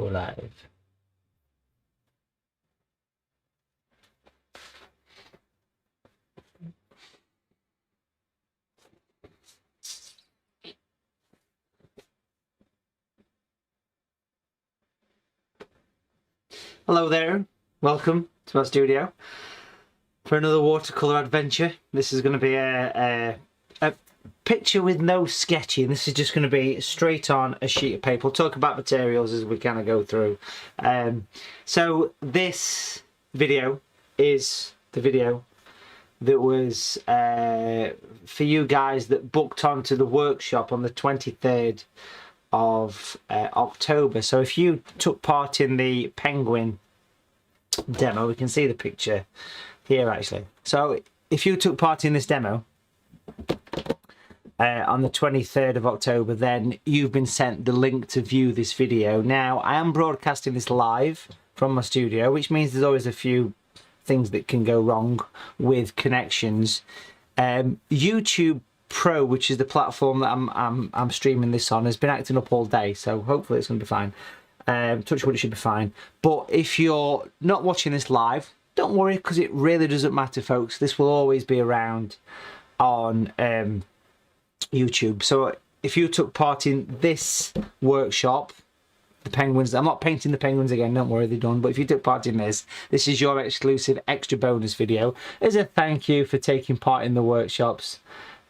Go live. Hello there, welcome to my studio for another watercolour adventure. This is going to be a picture with no sketching. This is just going to be straight on a sheet of paper. We'll talk about materials as we kind of go through. So this video is the video that was for you guys that booked onto the workshop on the 23rd of October. So if you took part in the penguin demo, we can see the picture here actually. So if you took part in this demo on the 23rd of October, then you've been sent the link to view this video. Now I am broadcasting this live from my studio, which means there's always a few things that can go wrong with connections. YouTube Pro, which is the platform that I'm streaming this on, has been acting up all day, so hopefully it's going to be fine. Touch wood, it should be fine. But if you're not watching this live, don't worry, because it really doesn't matter, folks. This will always be around on YouTube. So if you took part in this workshop, the penguins, I'm not painting the penguins again, don't worry, they're done. But if you took part in this is your exclusive extra bonus video as a thank you for taking part in the workshops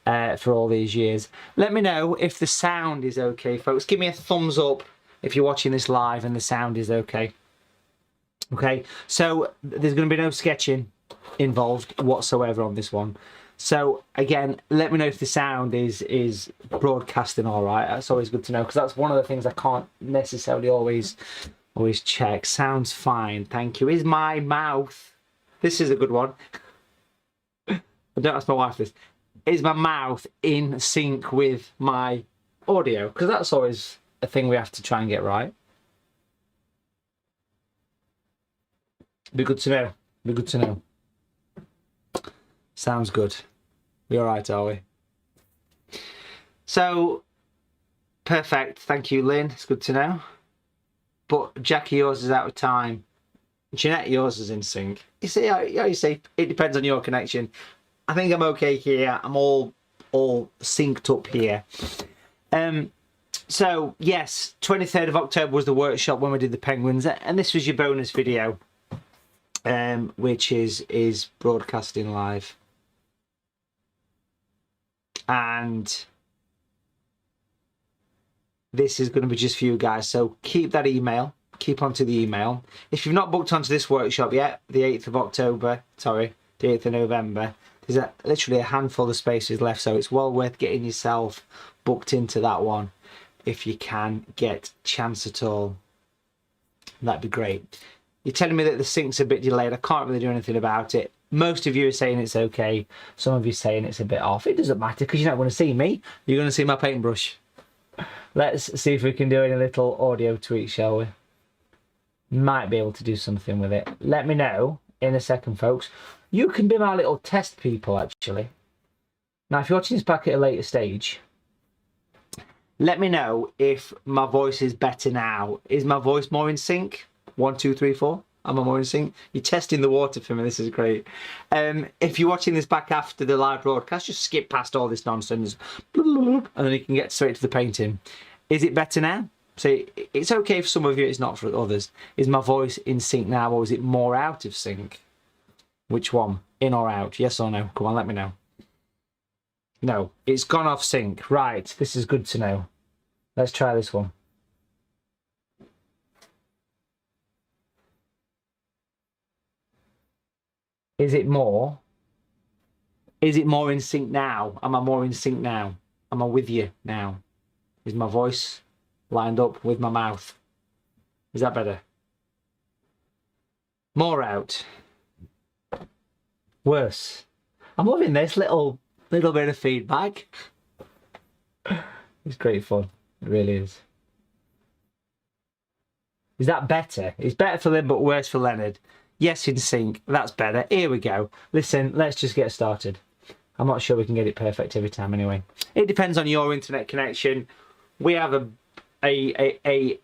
for all these years. Let me know if the sound is okay, folks. Give me a thumbs up if you're watching this live and the sound is okay. Okay, so there's going to be no sketching involved whatsoever on this one. So again, let me know if the sound is broadcasting all right. That's always good to know, because that's one of the things I can't necessarily always check. Sounds fine, thank you. Is my mouth, this is a good one. I don't ask my wife this. Is my mouth in sync with my audio? Because that's always a thing we have to try and get right. Be good to know. Be good to know. Sounds good. We all right, are we? So, perfect. Thank you, Lynn. It's good to know. But Jackie, yours is out of time. Jeanette, yours is in sync. You see, you say it depends on your connection. I think I'm okay here. I'm all synced up here. So yes, 23rd of October was the workshop when we did the penguins, and this was your bonus video, which is broadcasting live. And this is going to be just for you guys. So keep that email. Keep onto the email. If you've not booked onto this workshop yet, the 8th of October, sorry, the 8th of November. There's literally a handful of spaces left, so it's well worth getting yourself booked into that one if you can get chance at all. That'd be great. You're telling me that the sync's a bit delayed. I can't really do anything about it. Most of you are saying it's okay. Some of you are saying it's a bit off. It doesn't matter, because you're not going to see me. You're going to see my paintbrush. Let's see if we can do any little audio tweak, shall we? Might be able to do something with it. Let me know in a second, folks. You can be my little test people, actually. Now, if you're watching this back at a later stage, let me know if my voice is better now. Is my voice more in sync? 1, 2, 3, 4. Am I more in sync? You're testing the water for me. This is great. If you're watching this back after the live broadcast, just skip past all this nonsense. And then you can get straight to the painting. Is it better now? So it's okay for some of you, it's not for others. Is my voice in sync now, or is it more out of sync? Which one? In or out? Yes or no? Come on, let me know. No, it's gone off sync. Right, this is good to know. Let's try this one. Is it more? Is it more in sync now? Am I more in sync now? Am I with you now? Is my voice lined up with my mouth? Is that better? More out. Worse. I'm loving this little bit of feedback. It's great fun. It really is. Is that better? It's better for Lynn, but worse for Leonard. Yes, in sync. That's better. Here we go. Listen, let's just get started. I'm not sure we can get it perfect every time anyway. It depends on your internet connection. We have a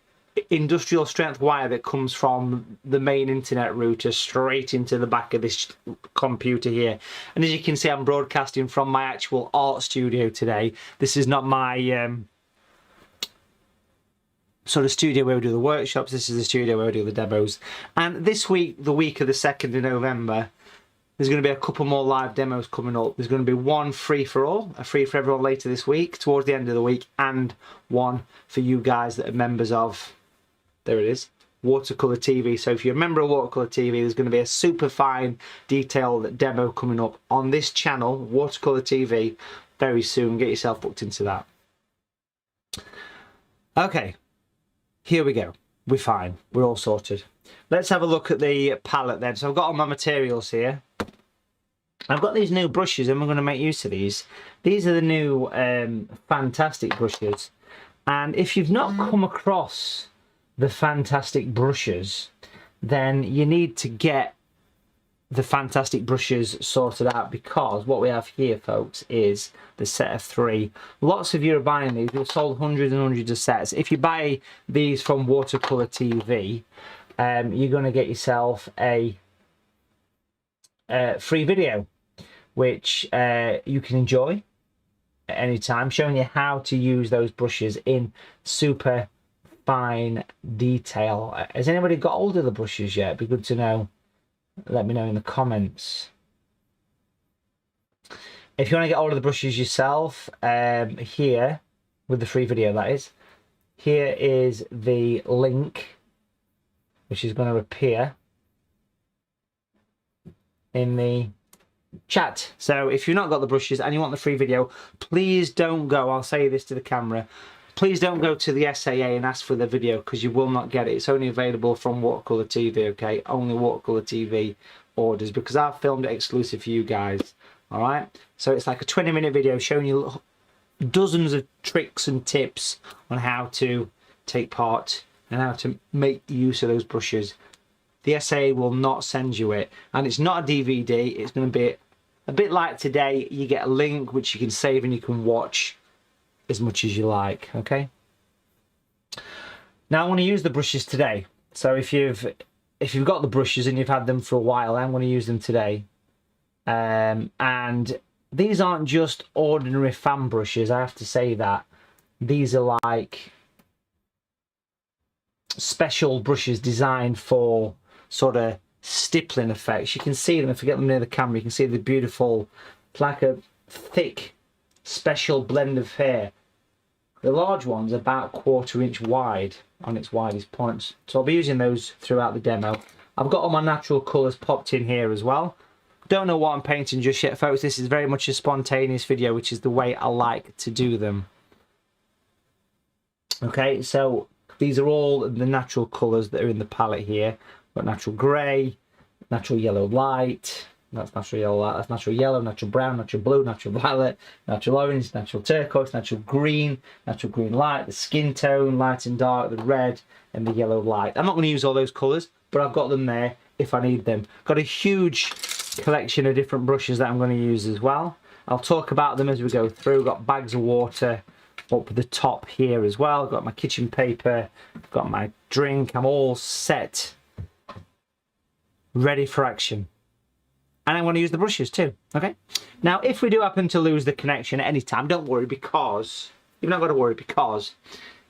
industrial strength wire that comes from the main internet router straight into the back of this computer here. And as you can see, I'm broadcasting from my actual art studio today. This is not my sort of studio where we do the workshops. This is the studio where we do the demos. And this week, the week of the 2nd of November, there's going to be a couple more live demos coming up. There's going to be one free for all, a free for everyone later this week, towards the end of the week, and one for you guys that are members of, there it is, Watercolour TV. So if you're a member of Watercolour TV, there's going to be a super fine detailed demo coming up on this channel, Watercolour TV, very soon. Get yourself booked into that. Okay, here we go. We're fine. We're all sorted. Let's have a look at the palette then. So I've got all my materials here. I've got these new brushes and we're going to make use of these. These are the new fantastic brushes. And if you've not come across the fantastic brushes, then you need to get the fantastic brushes sorted out, because what we have here, folks, is the set of 3. Lots of you are buying these. We've sold hundreds and hundreds of sets. If you buy these from Watercolour TV, you're going to get yourself a free video, which you can enjoy at any time, showing you how to use those brushes in super fine detail. Has anybody got hold of the brushes yet? It'd be good to know. Let me know in the comments. If you want to get hold of the brushes yourself, here, with the free video that is, here is the link, which is going to appear in the chat. So if you've not got the brushes and you want the free video, please don't go, I'll say this to the camera, please don't go to the SAA and ask for the video, because you will not get it. It's only available from Watercolour TV, okay? Only Watercolour TV orders, because I've filmed it exclusive for you guys, all right? So it's like a 20-minute video showing you dozens of tricks and tips on how to take part and how to make use of those brushes. The SAA will not send you it, and it's not a DVD. It's going to be a bit like today. You get a link which you can save and you can watch as much as you like, okay? Now I want to use the brushes today. So if you've got the brushes and you've had them for a while, I'm going to use them today. And these aren't just ordinary fan brushes, I have to say that. These are like special brushes designed for sort of stippling effects. You can see them, if you get them near the camera, you can see the beautiful, it's like a thick special blend of hair. The large one's about 1/4 inch wide on its widest points, so I'll be using those throughout the demo. I've got all my natural colours popped in here as well. Don't know what I'm painting just yet, folks. This is very much a spontaneous video, which is the way I like to do them. Okay, so these are all the natural colours that are in the palette here. Got natural grey, natural yellow light, that's natural yellow light, that's natural yellow, natural brown, natural blue, natural violet, natural orange, natural turquoise, natural green light, the skin tone, light and dark, the red and the yellow light. I'm not going to use all those colours, but I've got them there if I need them. Got a huge collection of different brushes that I'm going to use as well. I'll talk about them as we go through. Got bags of water up the top here as well. Got my kitchen paper, got my drink. I'm all set, ready for action. And I want to use the brushes too, okay? Now, if we do happen to lose the connection at any time, don't worry, because you've not got to worry, because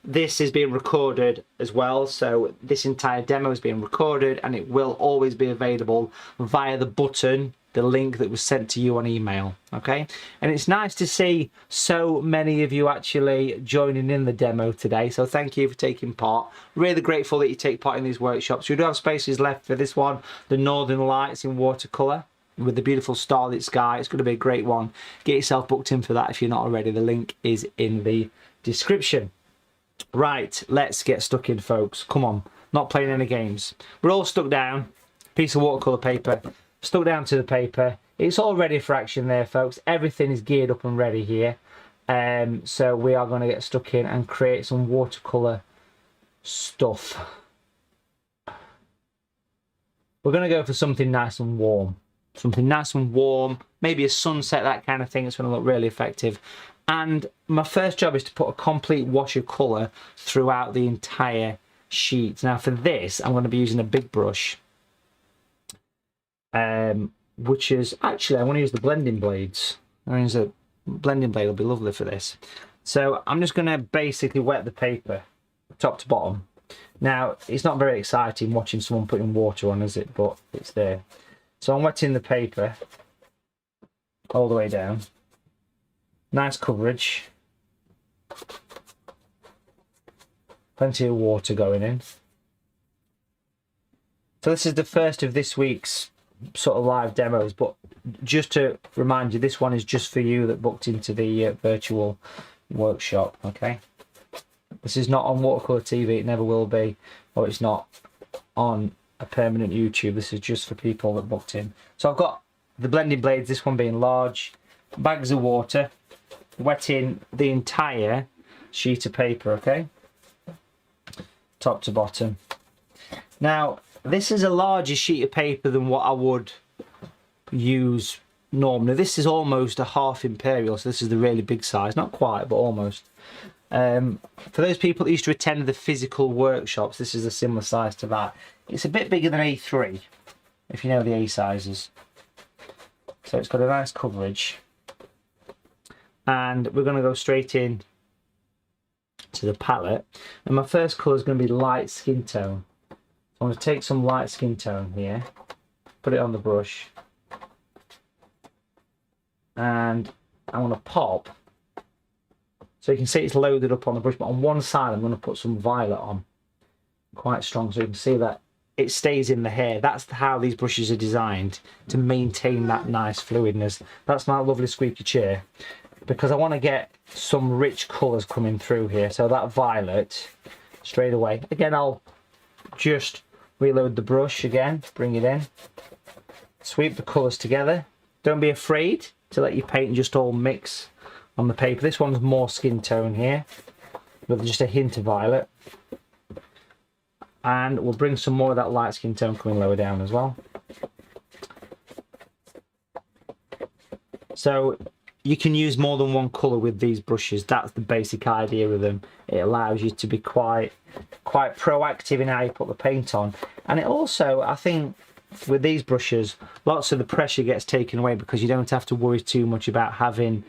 this is being recorded as well. So this entire demo is being recorded and it will always be available via the button, the link that was sent to you on email, okay? And it's nice to see so many of you actually joining in the demo today, so thank you for taking part. Really grateful that you take part in these workshops. We do have spaces left for this one, the Northern Lights in Watercolour with the beautiful starlit sky. It's going to be a great one. Get yourself booked in for that if you're not already. The link is in the description. Right, let's get stuck in, folks. Come on, not playing any games. We're all stuck down. Piece of watercolour paper, stuck down to the paper. It's all ready for action there, folks. Everything is geared up and ready here. So we are going to get stuck in and create some watercolour stuff. We're going to go for something nice and warm. Something nice and warm, maybe a sunset, that kind of thing. It's going to look really effective. And my first job is to put a complete wash of colour throughout the entire sheet. Now for this, I'm going to be using a big brush, which is actually, I want to use the blending blades. I mean, a blending blade will be lovely for this. So I'm just going to basically wet the paper top to bottom. Now it's not very exciting watching someone putting water on, is it? But it's there. So I'm wetting the paper all the way down. Nice coverage. Plenty of water going in. So this is the first of this week's sort of live demos, but just to remind you, this one is just for you that booked into the virtual workshop. Okay, this is not on Watercolour TV, it never will be, or it's not on a permanent YouTube. This is just for people that booked in. So I've got the blending blades, this one being large, bags of water, wetting the entire sheet of paper, okay, top to bottom. Now this is a larger sheet of paper than what I would use normally. This is almost a half imperial, so this is the really big size, not quite but almost. For those people that used to attend the physical workshops, this is a similar size to that. It's a bit bigger than A3 if you know the A sizes. So it's got a nice coverage, and we're going to go straight in to the palette, and my first colour is going to be light skin tone. I'm going to take some light skin tone here, put it on the brush, and I'm going to pop, so you can see it's loaded up on the brush, but on one side I'm going to put some violet on, quite strong, so you can see that it stays in the hair. That's how these brushes are designed, to maintain that nice fluidness. That's my lovely squeaky chair, because I want to get some rich colours coming through here. So that violet, straight away. Again, I'll just reload the brush again, bring it in, sweep the colours together. Don't be afraid to let your paint just all mix on the paper. This one's more skin tone here, with just a hint of violet. And we'll bring some more of that light skin tone coming lower down as well. So you can use more than one colour with these brushes. That's the basic idea of them. It allows you to be quite proactive in how you put the paint on. And it also, I think, with these brushes, lots of the pressure gets taken away, because you don't have to worry too much about having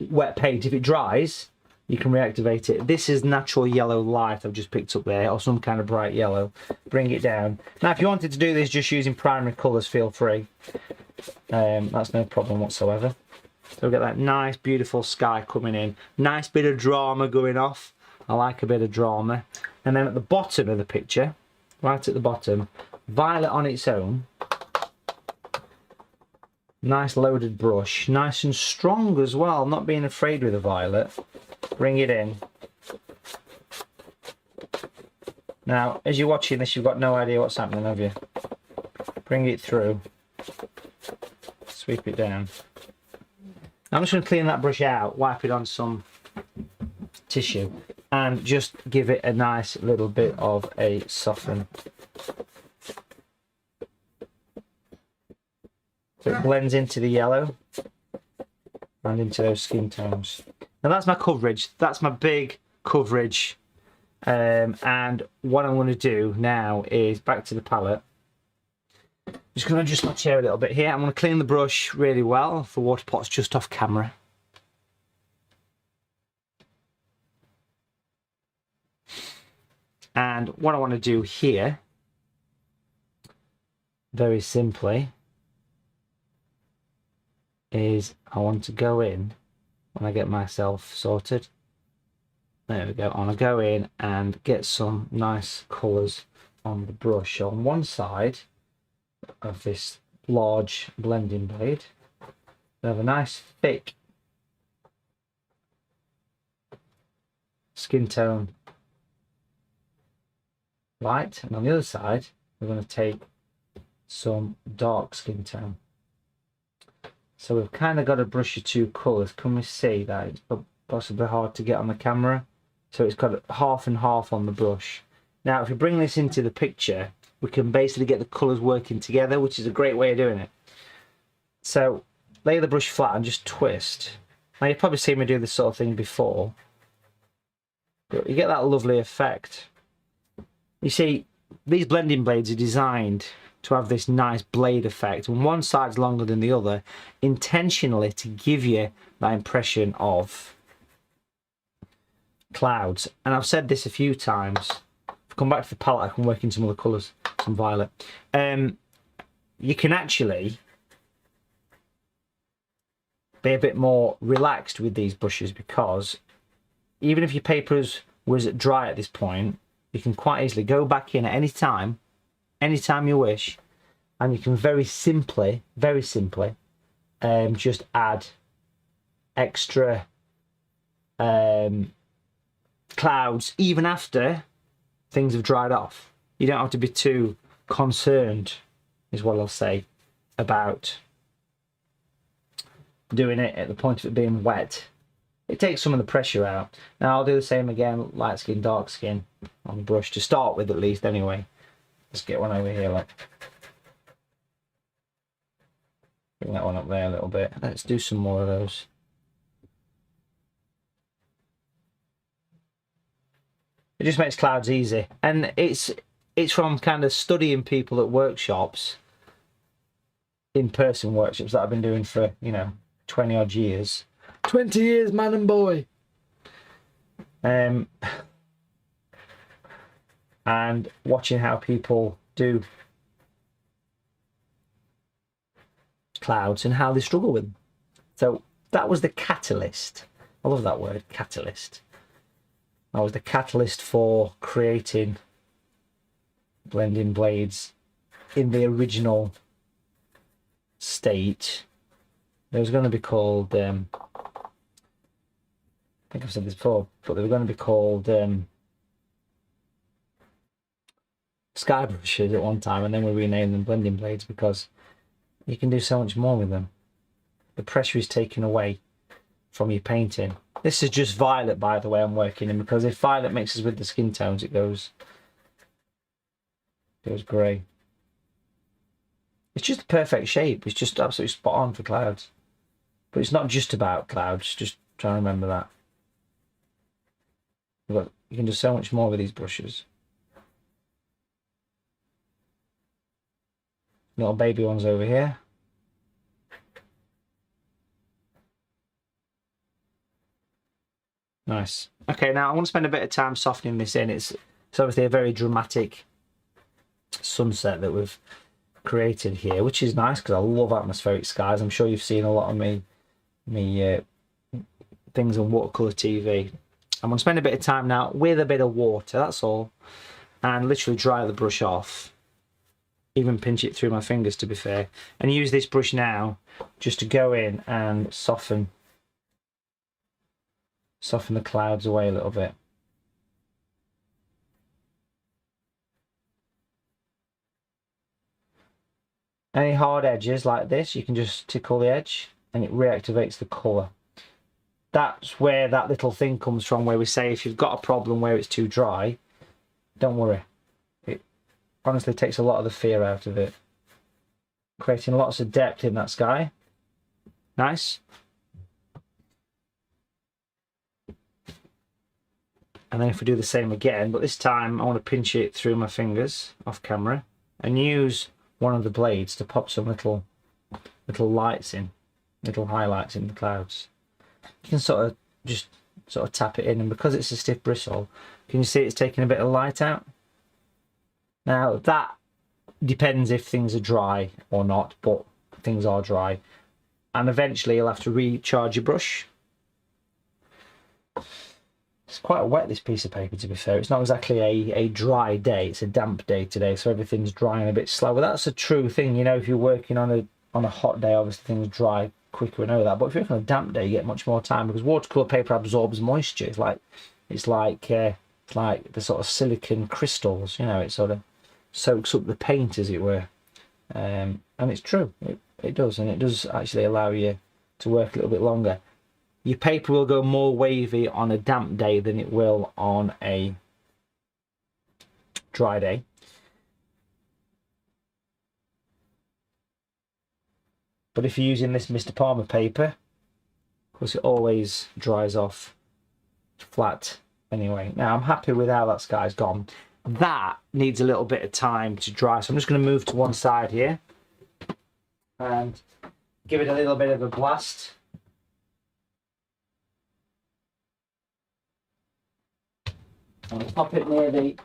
wet paint. If it dries, you can reactivate it. This is natural yellow light I've just picked up there, or some kind of bright yellow. Bring it down. Now if you wanted to do this just using primary colours, feel free. That's no problem whatsoever. So we've got that nice beautiful sky coming in. Nice bit of drama going off. I like a bit of drama. And then at the bottom of the picture, right at the bottom, violet on its own. Nice loaded brush, nice and strong as well, not being afraid with the violet. Bring it in. Now, as you're watching this, you've got no idea what's happening, have you? Bring it through. Sweep it down. I'm just going to clean that brush out, wipe it on some tissue, and just give it a nice little bit of a soften. So it blends into the yellow and into those skin tones. Now that's my coverage. That's my big coverage. And what I'm going to do now is back to the palette. Just going to adjust my chair a little bit here. I'm going to clean the brush really well for water pots just off camera. And what I want to do here, very simply, is I want to go in when I get myself sorted. There we go. I want to go in and get some nice colours on the brush. So on one side of this large blending blade, we have a nice thick skin tone light, and on the other side we're going to take some dark skin tone. So we've kind of got a brush of two colours. Can we see that? It's possibly hard to get on the camera. So it's got half and half on the brush. Now if we bring this into the picture, we can basically get the colours working together, which is a great way of doing it. So lay the brush flat and just twist. Now you've probably seen me do this sort of thing before. But you get that lovely effect. You see, these blending blades are designed to have this nice blade effect, and one side's longer than the other, intentionally to give you that impression of clouds. And I've said this a few times. I've come back to the palette, I can work in some other colours, some violet. You can actually be a bit more relaxed with these brushes, because even if your paper was dry at this point, you can quite easily go back in at any time you wish, and you can very simply just add extra clouds even after things have dried off. You don't have to be too concerned, is what I'll say, about doing it at the point of it being wet. It takes some of the pressure out. Now I'll do the same again, light skin, dark skin on the brush to start with, at least anyway. Let's get one over here, like. Bring that one up there a little bit. Let's do some more of those. It just makes clouds easy, and it's from kind of studying people at workshops, in-person workshops that I've been doing for, you know, 20 odd years. 20 years, man and boy. And watching how people do clouds and how they struggle with them. So that was the catalyst. I love that word, catalyst. That was the catalyst for creating blending blades in the original state. They was going to be called, I think I've said this before, but they were going to be called sky brushes at one time, and then we renamed them blending blades because you can do so much more with them. The pressure is taken away from your painting. This is just violet, by the way, I'm working in, because if violet mixes with the skin tones, it goes grey. It's just a perfect shape. It's just absolutely spot on for clouds. But it's not just about clouds. Just try and remember that. Look, you can do so much more with these brushes. Little baby ones over here. Nice. Okay, now I want to spend a bit of time softening this in. It's obviously a very dramatic sunset that we've created here, which is nice because I love atmospheric skies. I'm sure you've seen a lot of me things on Watercolour TV. I'm going to spend a bit of time now with a bit of water, that's all, and literally dry the brush off. Even pinch it through my fingers, to be fair, and use this brush now just to go in and soften the clouds away a little bit. Any hard edges like this, you can just tickle the edge and it reactivates the colour. That's where that little thing comes from, where we say if you've got a problem where it's too dry, don't worry. It honestly takes a lot of the fear out of it. Creating lots of depth in that sky. Nice. And then if we do the same again, but this time I want to pinch it through my fingers off camera and use one of the blades to pop some little lights in, little highlights in the clouds. You can sort of tap it in, and because it's a stiff bristle, can you see it's taking a bit of light out? Now that depends if things are dry or not, but things are dry, and eventually you'll have to recharge your brush. It's quite wet, this piece of paper, to be fair. It's not exactly a dry day, it's a damp day today, so everything's drying a bit slower. That's a true thing, you know, if you're working on a hot day, obviously things dry quicker, we know that. But if you're working on a damp day, you get much more time, because watercolour paper absorbs moisture. It's like the sort of silicon crystals, you know, it sort of soaks up the paint, as it were. And it's true, it does, and it does actually allow you to work a little bit longer. Your paper will go more wavy on a damp day than it will on a dry day. But if you're using this Mr. Palmer paper, of course it always dries off flat anyway. Now I'm happy with how that sky's gone. That needs a little bit of time to dry, so I'm just going to move to one side here and give it a little bit of a blast. I'll pop it near the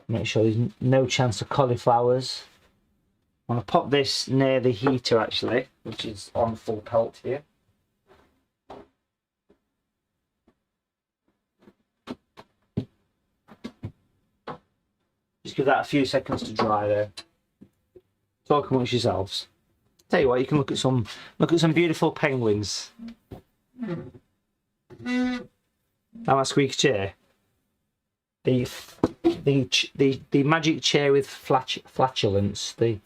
make sure there's no chance of cauliflowers. I'm going to pop this near the heater actually, which is on full pelt here. Just give that a few seconds to dry there. Talk amongst yourselves. Tell you what, you can look at some beautiful penguins. Now my squeaky chair. The magic chair with flatulence. The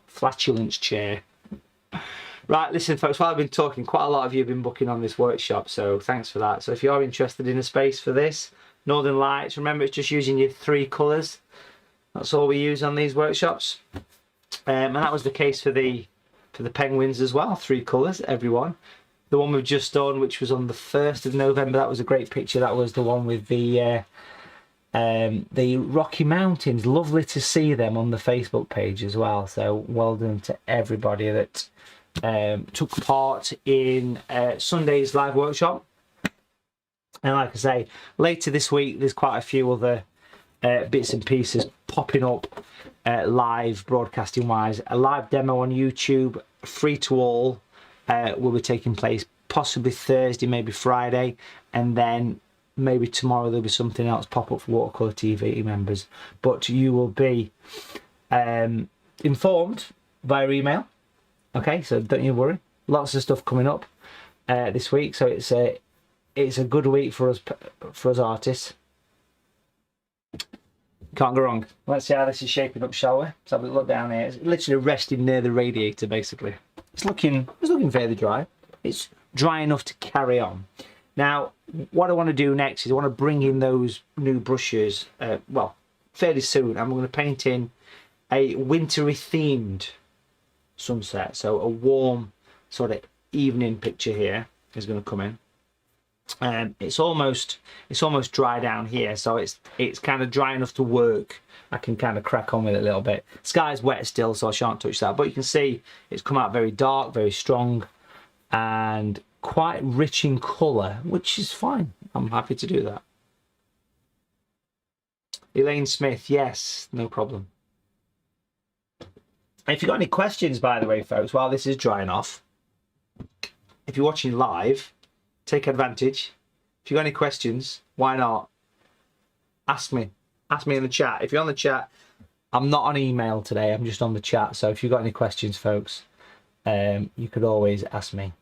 flatulence chair. Right, listen folks, while I've been talking, quite a lot of you have been booking on this workshop, so thanks for that. So if you are interested in a space for this, Northern Lights, remember it's just using your 3 colours. That's all we use on these workshops. And that was the case for the penguins as well, 3 colours, everyone. The one we've just done, which was on the 1st of November, that was a great picture. That was the one with the Rocky Mountains. Lovely to see them on the Facebook page as well. So well done to everybody that took part in Sunday's live workshop. And like I say, later this week, there's quite a few other bits and pieces popping up live broadcasting wise. A live demo on YouTube, free to all, will be taking place possibly Thursday, maybe Friday, and then maybe tomorrow there'll be something else pop up for Watercolour TV members. But you will be informed via email. Okay, so don't you worry. Lots of stuff coming up this week, so it's a good week for us artists. Can't go wrong. Let's see how this is shaping up, shall we? Let's have a look down here. It's literally resting near the radiator, basically. It's looking fairly dry. It's dry enough to carry on. Now, what I want to do next is I want to bring in those new brushes, well, fairly soon. I'm going to paint in a wintry themed sunset. So a warm sort of evening picture here is going to come in. It's almost dry down here, so it's kind of dry enough to work. I can kind of crack on with it a little bit. Sky's wet still, so I shan't touch that, but you can see it's come out very dark, very strong, and quite rich in colour, which is fine. I'm happy to do that. Elaine Smith, yes, no problem. If you've got any questions, by the way, folks, while this is drying off, if you're watching live, take advantage. If you've got any questions, why not? Ask me. Ask me in the chat. If you're on the chat, I'm not on email today. I'm just on the chat. So if you've got any questions, folks, you could always ask me.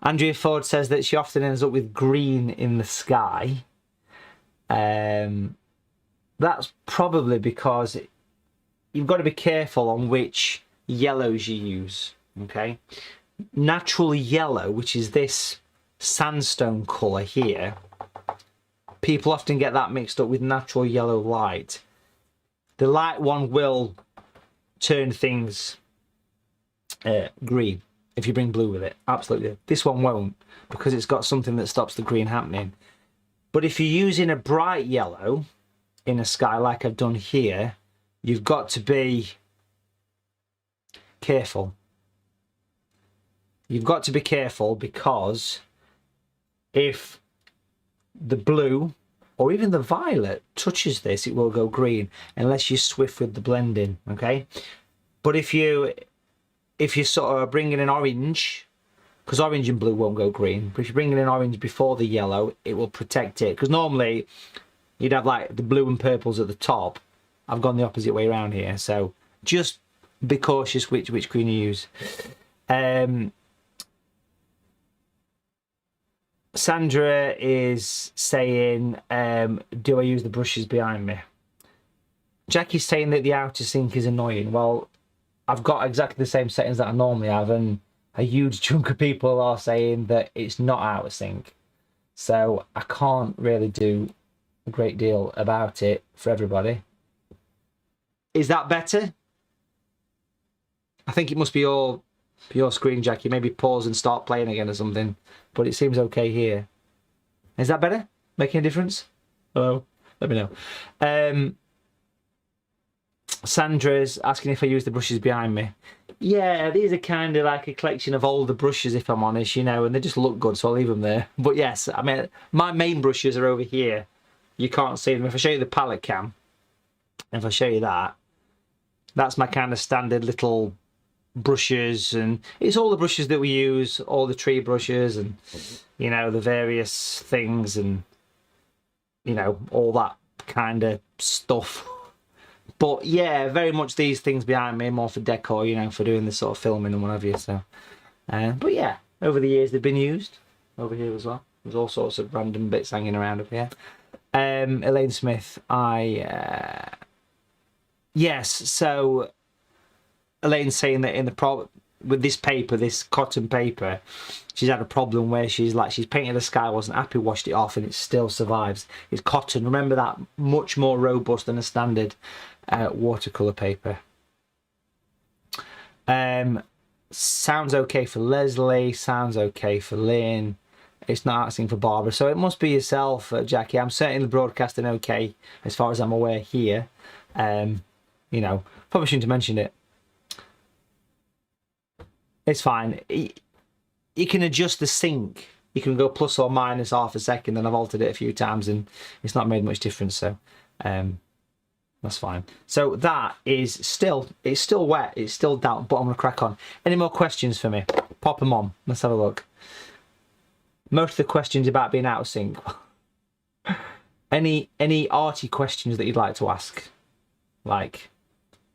Andrea Ford says that she often ends up with green in the sky. That's probably because you've got to be careful on which yellows you use. Okay. Natural yellow, which is this sandstone colour here, people often get that mixed up with natural yellow light. The light one will turn things green if you bring blue with it, absolutely. This one won't, because it's got something that stops the green happening. But if you're using a bright yellow in a sky like I've done here, you've got to be careful. You've got to be careful, because if the blue or even the violet touches this, it will go green unless you're swift with the blending, okay? But if you sort of bring in an orange, because orange and blue won't go green, but if you bring in an orange before the yellow, it will protect it. Because normally you'd have like the blue and purples at the top. I've gone the opposite way around here, so just be cautious which green you use. Sandra is saying, do I use the brushes behind me? Jackie's saying that the outer sync is annoying. Well, I've got exactly the same settings that I normally have, and a huge chunk of people are saying that it's not out of sync. So I can't really do a great deal about it for everybody. Is that better? I think it must be all your screen, Jackie. Maybe pause and start playing again or something. But it seems okay here. Is that better? Making a difference? Hello? Let me know. Sandra's asking if I use the brushes behind me. Yeah, these are kind of like a collection of older brushes, if I'm honest, you know, and they just look good, so I'll leave them there. But yes, I mean, my main brushes are over here. You can't see them. If I show you the palette cam, if I show you that, that's my kind of standard little brushes, and it's all the brushes that we use, all the tree brushes and, you know, the various things and, you know, all that kind of stuff. But yeah, very much these things behind me, more for decor, you know, for doing this sort of filming and what have you. So, but yeah, over the years they've been used. Over here as well. There's all sorts of random bits hanging around up here. Elaine Smith, yes. So Elaine's saying that in the with this paper, this cotton paper, she's had a problem where she's painted the sky, wasn't happy, washed it off, and it still survives. It's cotton. Remember that, much more robust than a standard watercolour paper. Sounds okay for Leslie. Sounds okay for Lynn. It's not asking for Barbara, so it must be yourself, Jackie. I'm certainly broadcasting okay as far as I'm aware here. You know, probably shouldn't have mentioned it. It's fine. You can adjust the sync. You can go plus or minus half a second, and I've altered it a few times and it's not made much difference, so that's fine. So that is still, it's still wet, it's still damp, but I'm gonna crack on. Any more questions for me? Pop them on. Let's have a look. Most of the questions about being out of sync. Any arty questions that you'd like to ask? Like,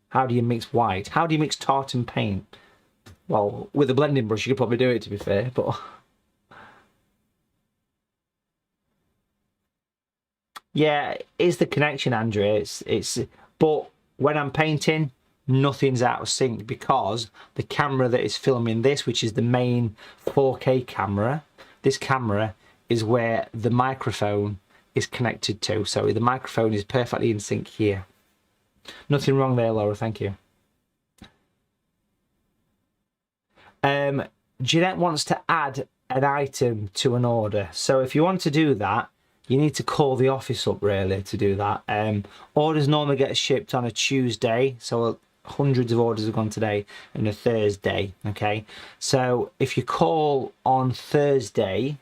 how do you mix white? How do you mix tartan paint? Well, with a blending brush, you could probably do it, to be fair, but... Yeah, it's the connection, Andrea. But when I'm painting, nothing's out of sync because the camera that is filming this, which is the main 4K camera, this camera is where the microphone is connected to. So the microphone is perfectly in sync here. Nothing wrong there, Laura, thank you. Jeanette wants to add an item to an order. So if you want to do that, you need to call the office up really to do that. Orders normally get shipped on a Tuesday, so hundreds of orders have gone today, and a Thursday, okay? So if you call on Thursday,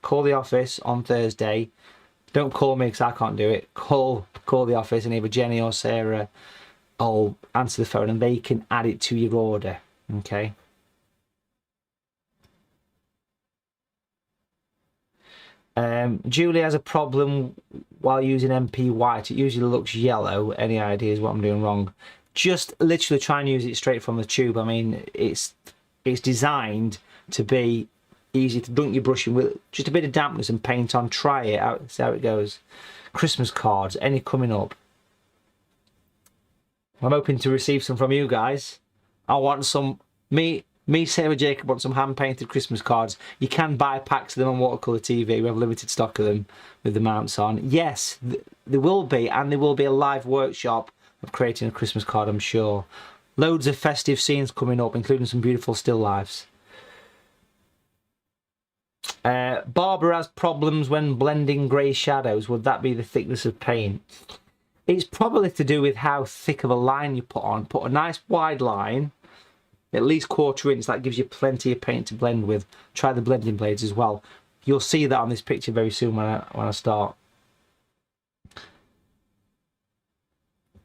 call the office on Thursday. Don't call me because I can't do it. Call the office, and either Jenny or Sarah will answer the phone and they can add it to your order, okay? Julie has a problem while using MP white. It usually looks yellow. Any ideas what I'm doing wrong? Just literally try and use it straight from the tube. I mean, it's designed to be easy to dunk your brush in with just a bit of dampness and paint on. Try it out, see how it goes. Christmas cards, any coming up? I'm hoping to receive some from you guys. I want some. Me, Sarah, Jacob want some hand-painted Christmas cards. You can buy packs of them on Watercolour TV. We have limited stock of them with the mounts on. Yes, there will be, and there will be a live workshop of creating a Christmas card, I'm sure. Loads of festive scenes coming up, including some beautiful still lives. Barbara has problems when blending grey shadows. Would that be the thickness of paint? It's probably to do with how thick of a line you put on. Put a nice wide line, at least 1/4 inch, that gives you plenty of paint to blend with. Try the blending blades as well. You'll see that on this picture very soon when I start.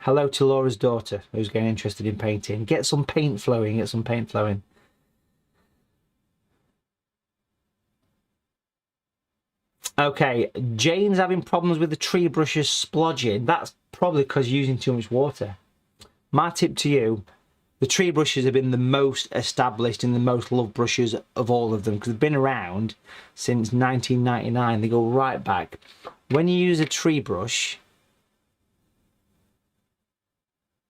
Hello to Laura's daughter who's getting interested in painting. Get some paint flowing, get some paint flowing. Okay, Jane's having problems with the tree brushes splodging. That's probably because you're using too much water. My tip to you, the tree brushes have been the most established and the most loved brushes of all of them because they've been around since 1999. They go right back. When you use a tree brush,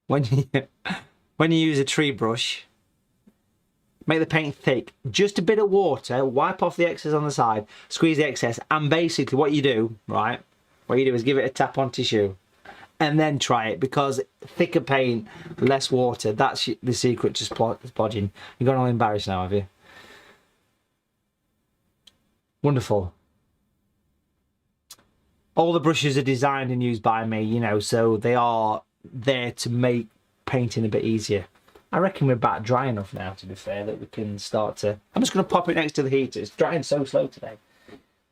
when you use a tree brush, make the paint thick. Just a bit of water, wipe off the excess on the side, squeeze the excess, and basically what you do, right, what you do is give it a tap on tissue and then try it, because thicker paint, less water, that's the secret to splodging. You've got all embarrassed now, have you? Wonderful. All the brushes are designed and used by me, you know, so they are there to make painting a bit easier. I reckon we're about dry enough now, to be fair, that we can start to... I'm just going to pop it next to the heater. It's drying so slow today.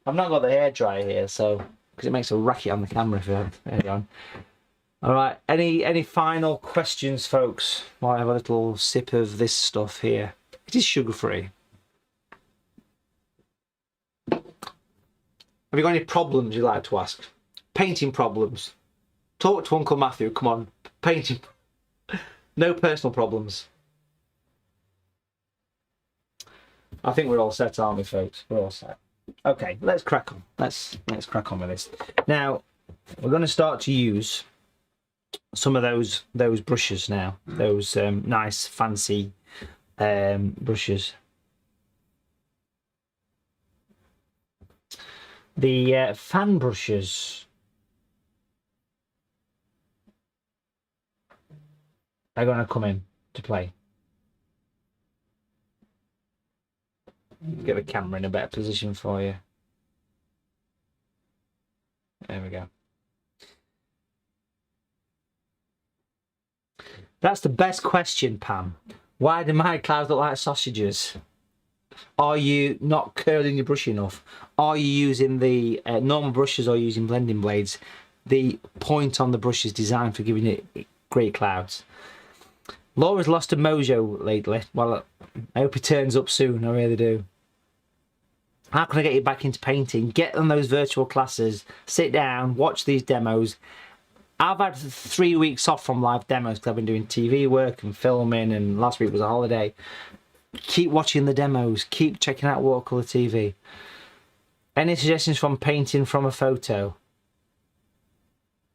I've not got the hair dryer here, so... because it makes a racket on the camera if you have it on. All right, any final questions, folks? While I have a little sip of this stuff here. It is sugar-free. Have you got any problems you'd like to ask? Painting problems. Talk to Uncle Matthew, come on. Painting. No personal problems. I think we're all set, aren't we, folks? We're all set. Okay, let's crack on. Let's crack on with this. Now, we're going to start to use some of those brushes now. Those nice, fancy brushes. The fan brushes are going to come in to play. Get the camera in a better position for you. There we go. That's the best question, Pam. Why do my clouds look like sausages? Are you not curling your brush enough? Are you using the normal brushes or using blending blades? The point on the brush is designed for giving it great clouds. Laura's lost a mojo lately. Well, I hope he turns up soon. I really do. How can I get you back into painting? Get on those virtual classes. Sit down, watch these demos. I've had 3 weeks off from live demos because I've been doing TV work and filming, and last week was a holiday. Keep watching the demos. Keep checking out Watercolour TV. Any suggestions from painting from a photo?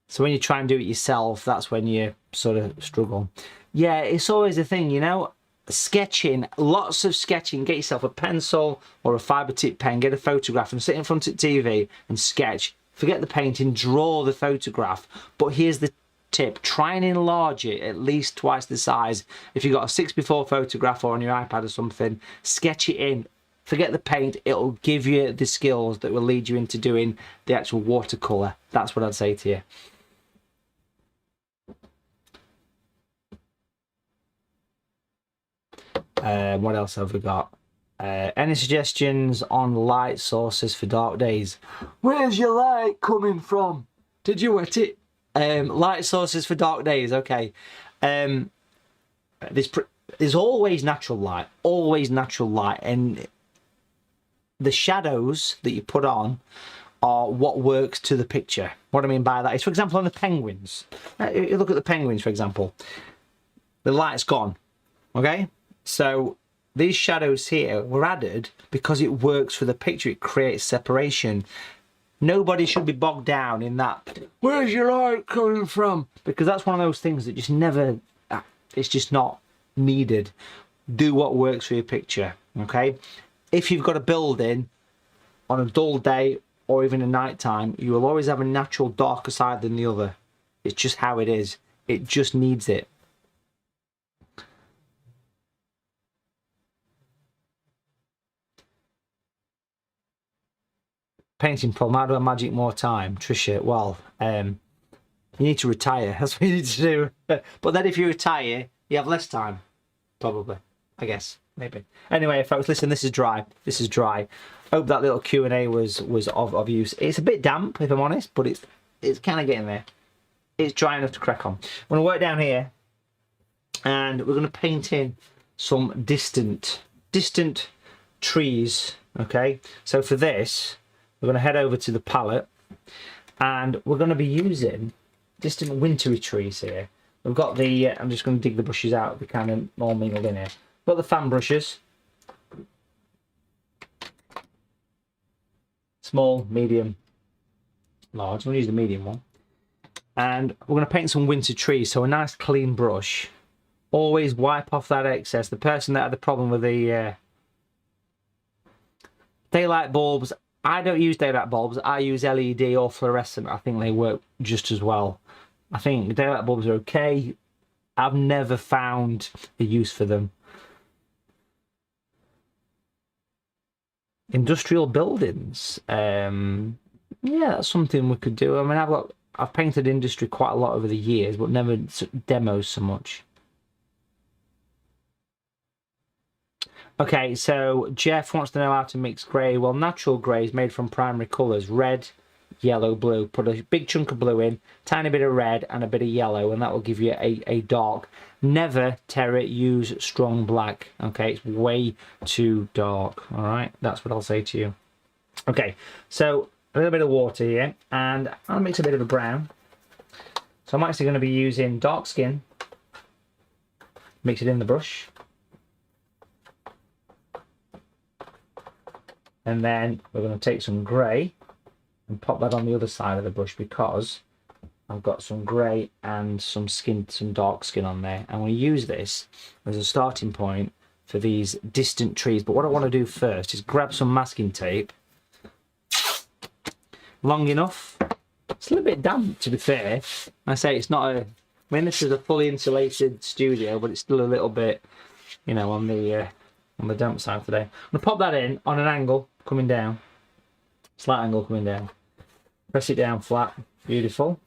So when you try and do it yourself, that's when you sort of struggle. Yeah, it's always a thing, you know. Sketching, lots of sketching. Get yourself a pencil or a fibre tip pen, get a photograph and sit in front of the TV and sketch. Forget the painting, draw the photograph. But here's the tip, try and enlarge it at least twice the size. If you've got a 6x4 photograph or on your iPad or something, sketch it in. Forget the paint, it'll give you the skills that will lead you into doing the actual watercolour. That's what I'd say to you. What else have we got? Any suggestions on light sources for dark days? Where's your light coming from? Did you wet it? Light sources for dark days. Okay. There's always natural light. Always natural light. And the shadows that you put on are what works to the picture. What I mean by that is, for example, on the penguins. You look at the penguins, for example. The light's gone. Okay? So these shadows here were added because it works for the picture. It creates separation. Nobody should be bogged down in that, where's your light coming from? Because that's one of those things that just never, it's just not needed. Do what works for your picture, okay? If you've got a building on a dull day or even a night time, you will always have a natural darker side than the other. It's just how it is. It just needs it. Painting problem, how do I magic more time? Trisha, well, you need to retire. That's what you need to do. But then if you retire, you have less time. Probably. I guess. Maybe. Anyway, folks, listen, this is dry. This is dry. Hope that little Q&A was of use. It's a bit damp, if I'm honest, but it's kind of getting there. It's dry enough to crack on. I'm going to work down here, and we're going to paint in some distant trees, okay? So for this, we're going to head over to the palette, and we're going to be using distant wintry trees here. We've got the, I'm just going to dig the brushes out, they're kind of all mingled in here. Got the fan brushes. Small, medium, large. I'm going to use the medium one. And we're going to paint some winter trees, so a nice clean brush. Always wipe off that excess. The person that had the problem with the daylight bulbs, I don't use daylight bulbs. I use LED or fluorescent. I think they work just as well. I think daylight bulbs are okay. I've never found a use for them. Industrial buildings. Yeah, that's something we could do. I mean, I've painted industry quite a lot over the years, but never demos so much. Okay, so Jeff wants to know how to mix grey. Well, natural grey is made from primary colours: red, yellow, blue. Put a big chunk of blue in, tiny bit of red and a bit of yellow, and that will give you a dark. Never, Terry, use strong black. Okay, it's way too dark. All right, that's what I'll say to you. Okay, so a little bit of water here, and I'll mix a bit of a brown. So I'm actually going to be using dark skin. Mix it in the brush. And then we're going to take some grey and pop that on the other side of the brush, because I've got some grey and some dark skin on there. I'm going to use this as a starting point for these distant trees. But what I want to do first is grab some masking tape, long enough. It's a little bit damp, to be fair. I say it's not a... I mean, this is a fully insulated studio, but it's still a little bit, you know, on the damp side today. I'm going to pop that in on an angle coming down. Slight angle coming down. Press it down flat. Beautiful.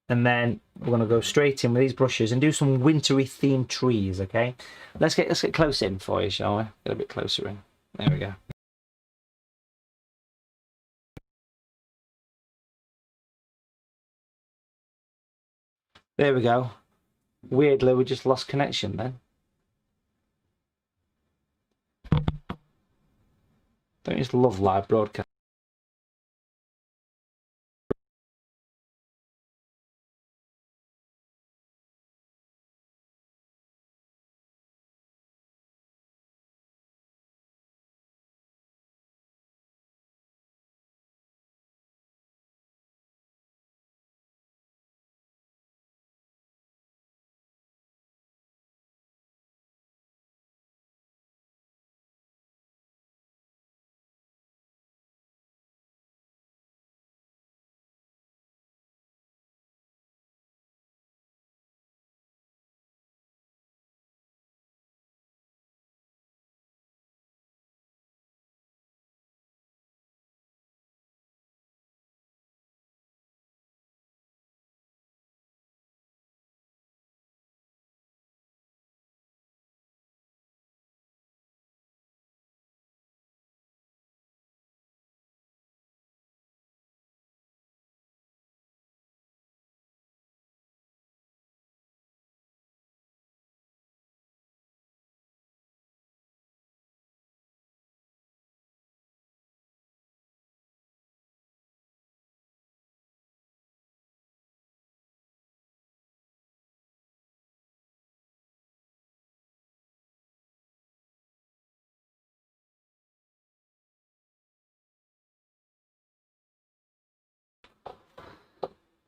And then we're going to go straight in with these brushes and do some wintry themed trees, okay? Let's get close in for you, shall we? Get a bit closer in. There we go. There we go. Weirdly, we just lost connection then. Don't you just love live broadcast?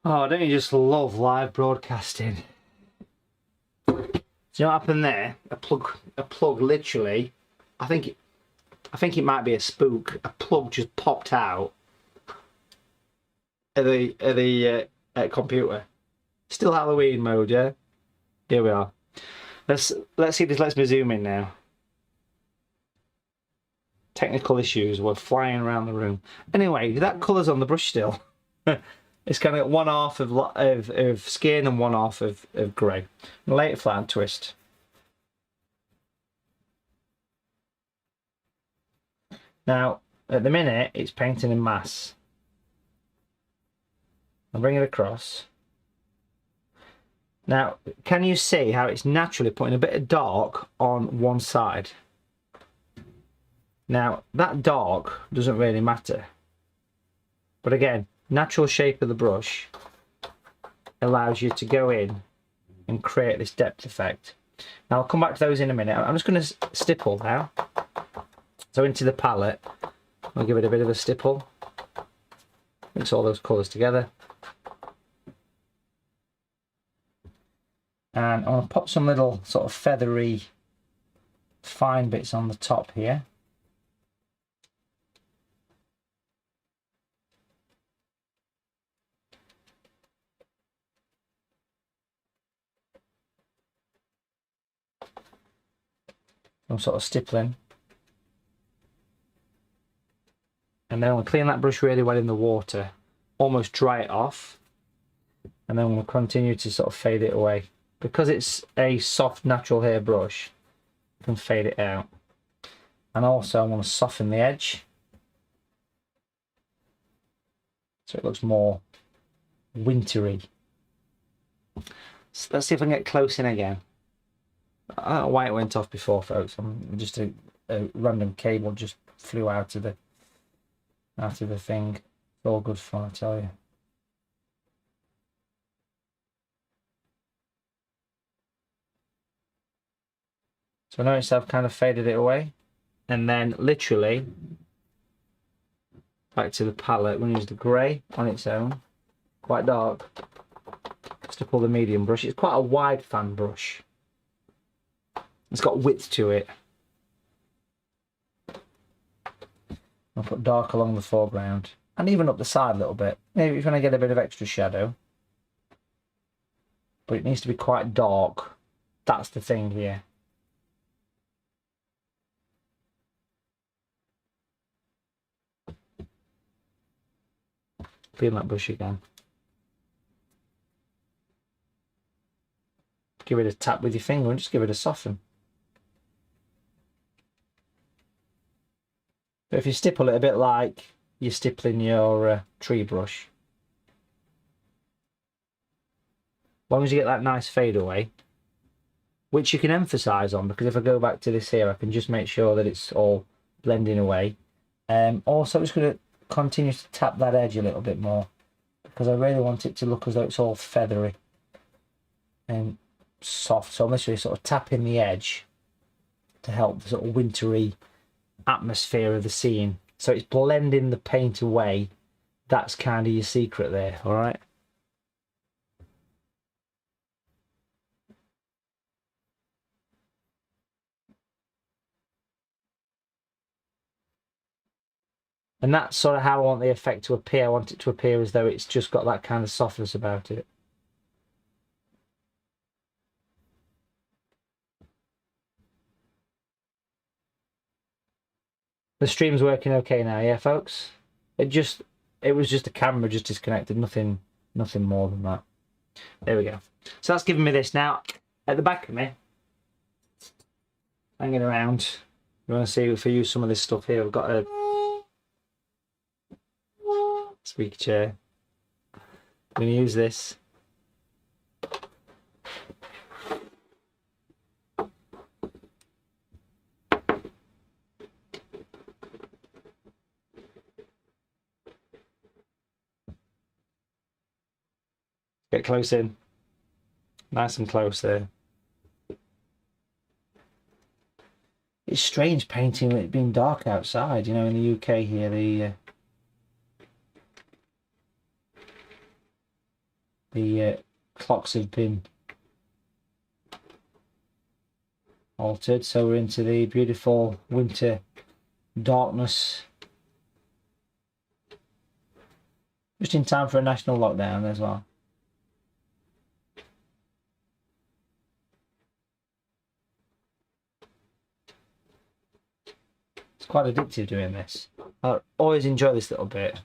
Oh, don't you just love live broadcasting? Do you know what happened there? A plug literally, I think it might be a spook. A plug just popped out at the computer. Still Halloween mode, yeah? Here we are. Let's see this. Let's me zoom in now. Technical issues. We're flying around the room. Anyway, that colour's on the brush still. It's kind of one half of skin and one half of grey. Lay it flat and twist. Now, at the minute, it's painting in mass. I'll bring it across. Now, can you see how it's naturally putting a bit of dark on one side? Now, that dark doesn't really matter. But again, natural shape of the brush allows you to go in and create this depth effect. Now, I'll come back to those in a minute. I'm just going to stipple now. So into the palette, I'll give it a bit of a stipple. Mix all those colours together. And I want to pop some little sort of feathery, fine bits on the top here. some sort of stippling. And then we'll clean that brush really well in the water, almost dry it off. And then we'll continue to sort of fade it away. Because it's a soft natural hair brush, you can fade it out. And also I want to soften the edge, so it looks more wintry. So let's see if I can get close in again. I don't know why it went off before, folks. I'm just a random cable just flew out of the thing. It's all good fun, I tell you. So notice I've kind of faded it away, and then literally back to the palette. We're going to use the grey on its own, quite dark, just to pull the medium brush. It's quite a wide fan brush. It's got width to it. I'll put dark along the foreground and even up the side a little bit. Maybe if you want to get a bit of extra shadow, but it needs to be quite dark. That's the thing here. Feel that brush again. Give it a tap with your finger and just give it a soften. So if you stipple it a bit like you're stippling your tree brush, as long as you get that nice fade away, which you can emphasize on, because if I go back to this here, I can just make sure that it's all blending away. Also, I'm just going to continue to tap that edge a little bit more, because I really want it to look as though it's all feathery and soft. So I'm literally sort of tapping the edge to help the sort of wintry atmosphere of the scene. So it's blending the paint away. That's kind of your secret there, all right? And that's sort of how I want the effect to appear. I want it to appear as though it's just got that kind of softness about it. The stream's working okay now, yeah, folks? It was just a camera just disconnected, nothing more than that. There we go. So that's giving me this. Now, at the back of me, hanging around, you want to see if I use some of this stuff here. I've got a squeaky chair. I'm going to use this. Get close in. Nice and close there. It's strange painting it being dark outside, you know, in the UK here, the clocks have been altered, so we're into the beautiful winter darkness. Just in time for a national lockdown as well. It's quite addictive doing this. I always enjoy this little bit.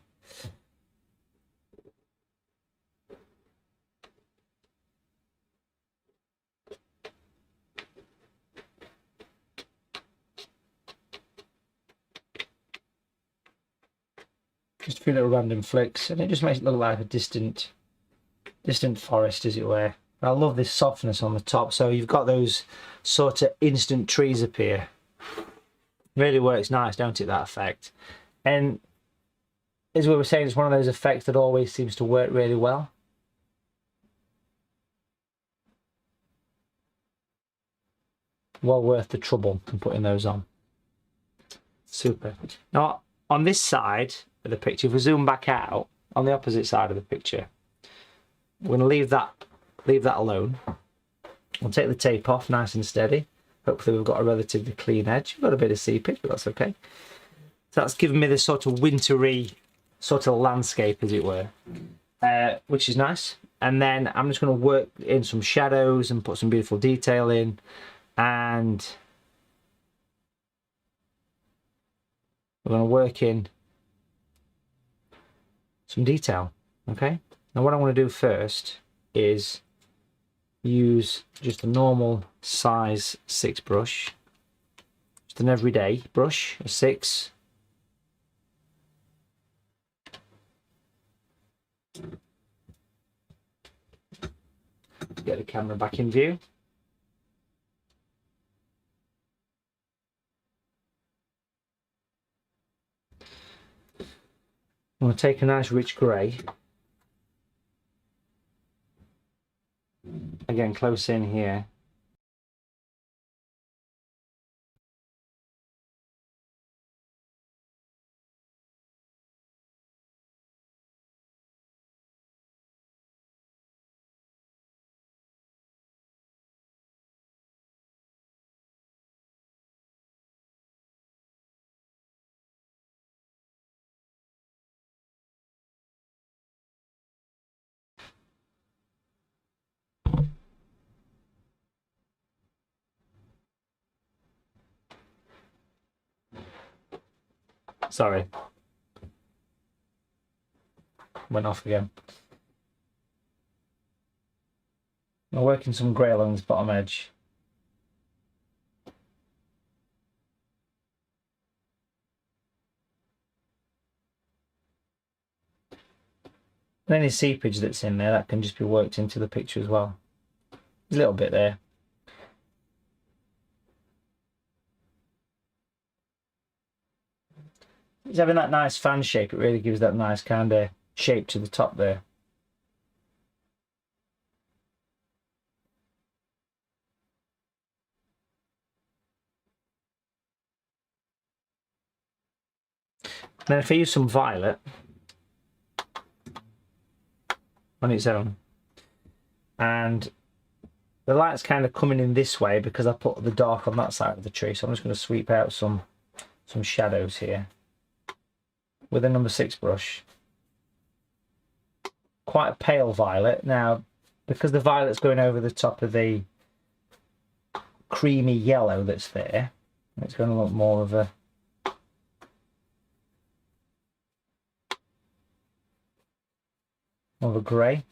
Just a few little random flicks, and it just makes it look like a distant forest, as it were. I love this softness on the top, so you've got those sort of instant trees appear. Really works nice, don't it, that effect? And as we were saying, it's one of those effects that always seems to work really well. Well worth the trouble in putting those on. Super. Now, on this side of the picture, if we zoom back out, on the opposite side of the picture, we're going to leave that alone. We'll take the tape off nice and steady. Hopefully we've got a relatively clean edge. We've got a bit of seepage, but that's okay. So that's given me this sort of wintry sort of landscape, as it were, which is nice. And then I'm just going to work in some shadows and put some beautiful detail in. And we're going to work in some detail. Okay, now what I want to do first is use just a normal size 6 brush, just an everyday brush, a 6. Get the camera back in view. I'm going to take a nice rich grey. Again, close in here. Sorry. Went off again. I'm working some grey along this bottom edge. And any seepage that's in there, that can just be worked into the picture as well. There's a little bit there. It's having that nice fan shape, it really gives that nice kind of shape to the top there. Then if I use some violet on its own, and the light's kind of coming in this way because I put the dark on that side of the tree, so I'm just going to sweep out some shadows here with a number 6 brush. Quite a pale violet. Now, because the violet's going over the top of the creamy yellow that's there, it's going to look more of a grey.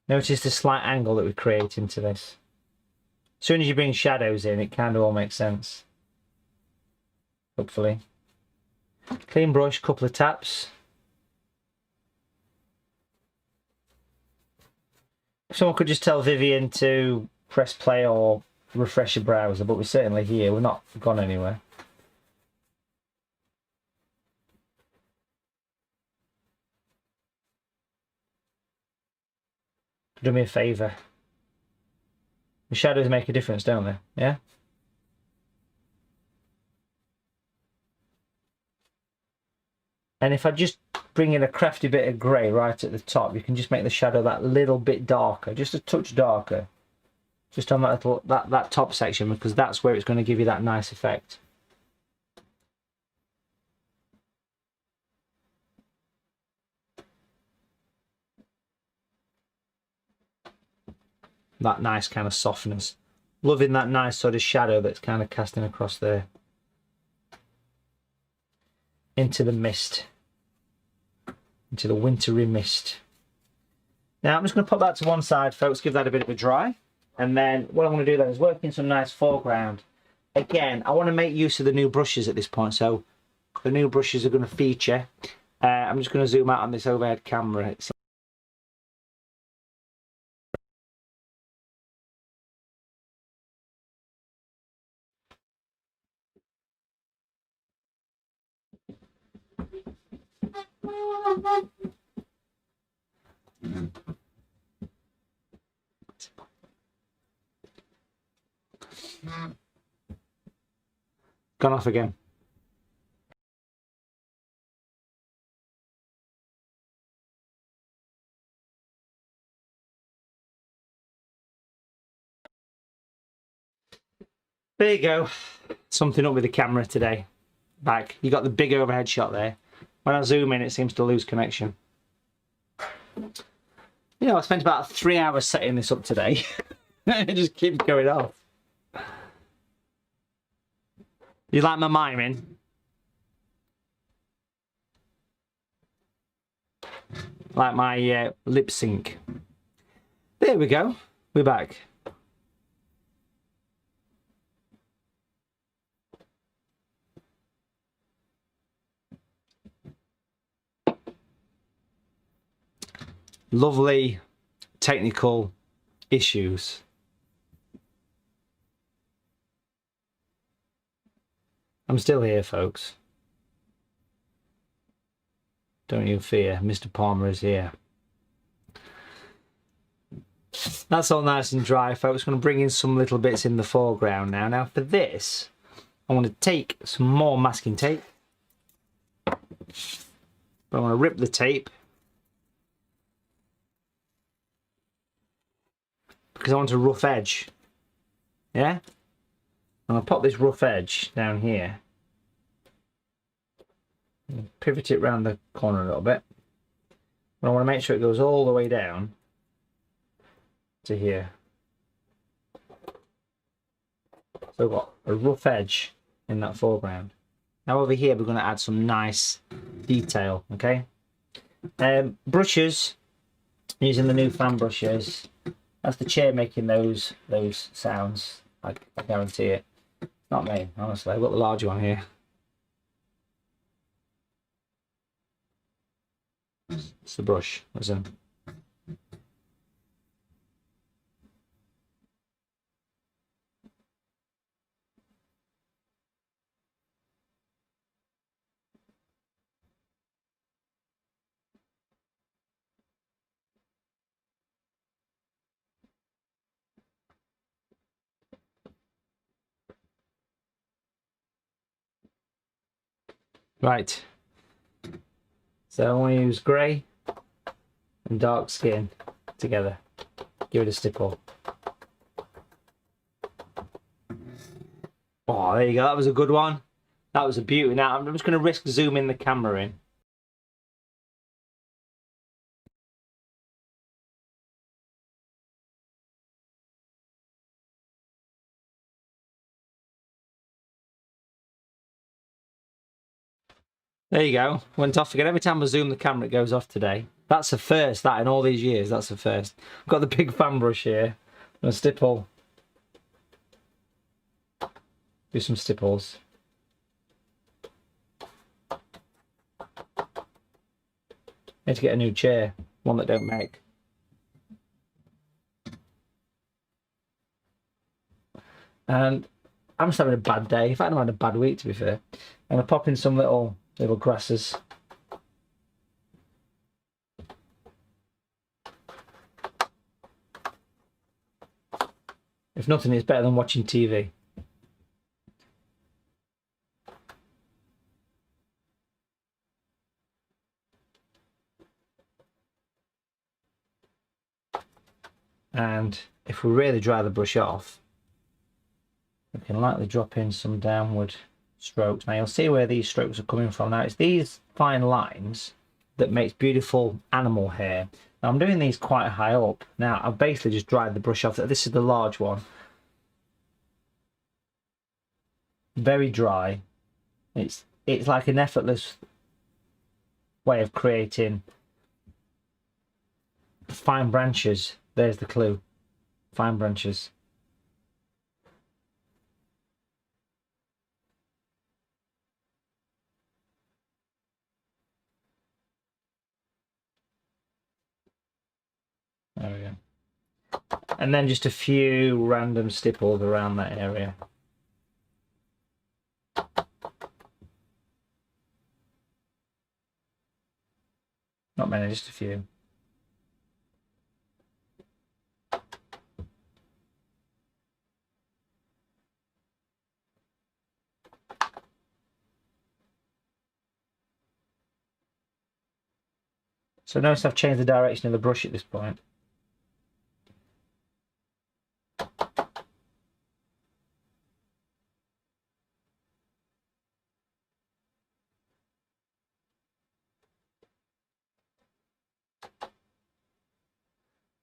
Notice the slight angle that we create into this. As soon as you bring shadows in, it kind of all makes sense. Hopefully. Clean brush, couple of taps. Someone could just tell Vivian to press play or refresh your browser, but we're certainly here. We're not gone anywhere. Do me a favour. The shadows make a difference, don't they? Yeah? And if I just bring in a crafty bit of grey right at the top, you can just make the shadow that little bit darker, just a touch darker, just on that little that top section, because that's where it's going to give you that nice effect. That nice kind of softness. Loving that nice sort of shadow that's kind of casting across there into the mist, into the wintry mist. Now I'm just going to put that to one side, folks, give that a bit of a dry, and then what I want to do then is work in some nice foreground. Again, I want to make use of the new brushes at this point, so the new brushes are going to feature. I'm just going to zoom out on this overhead camera. It's gone off again. There you go. Something up with the camera today. Back. You got the big overhead shot there. When I zoom in, it seems to lose connection. You know, I spent about 3 hours setting this up today. It just keeps going off. You like my miming? Like my lip sync. There we go. We're back. Lovely technical issues. I'm still here, folks. Don't you fear, Mr. Palmer is here. That's all nice and dry, folks. I'm going to bring in some little bits in the foreground now. Now for this, I want to take some more masking tape. But I want to rip the tape. Because I want a rough edge. Yeah? I'm going to pop this rough edge down here. Pivot it around the corner a little bit. But I want to make sure it goes all the way down to here. So I've got a rough edge in that foreground. Now over here we're going to add some nice detail, okay? Brushes, using the new fan brushes. That's the chair making those sounds. I guarantee it. Not me, honestly. I've got the large one here. It's the brush, listen. Right. So I want to use grey and dark skin together. Give it a stipple. Oh, there you go. That was a good one. That was a beauty. Now I'm just going to risk zooming the camera in. There you go. Went off again. Every time I zoom the camera, it goes off today. That's a first, that in all these years. That's a first. I've got the big fan brush here. I'm going to stipple. Do some stipples. Need to get a new chair. One that don't make. And I'm just having a bad day. In fact, I'm having a bad week, to be fair. I'm going to pop in some little grasses. If nothing, it's better than watching TV. And if we really dry the brush off, we can lightly drop in some downward strokes. Now you'll see where these strokes are coming from. Now it's these fine lines that makes beautiful animal hair. Now I'm doing these quite high up. Now I've basically just dried the brush off. This is the large one. Very dry. It's like an effortless way of creating fine branches. There's the clue. Fine branches. There we go. And then just a few random stipples around that area. Not many, just a few. So notice I've changed the direction of the brush at this point.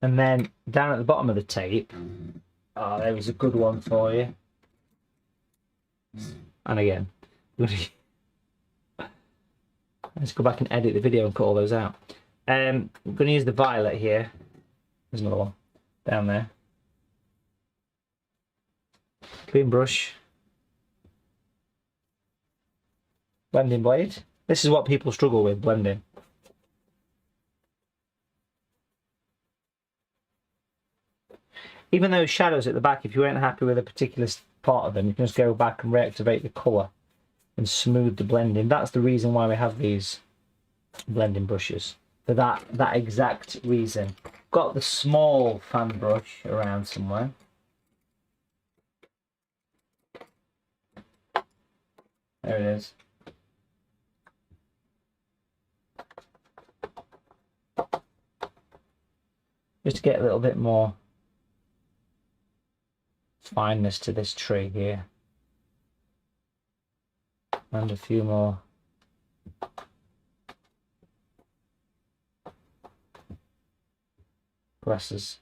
And then down at the bottom of the tape, oh, there was a good one for you. and again. Let's go back and edit the video and cut all those out. I'm going to use the violet here. There's another one down there. Clean brush. Blending blade. This is what people struggle with, blending. Even those shadows at the back, if you weren't happy with a particular part of them, you can just go back and reactivate the colour and smooth the blending. That's the reason why we have these blending brushes. For that exact reason. Got the small fan brush around somewhere. There it is. Just to get a little bit more fineness to this tree here. And a few more grasses.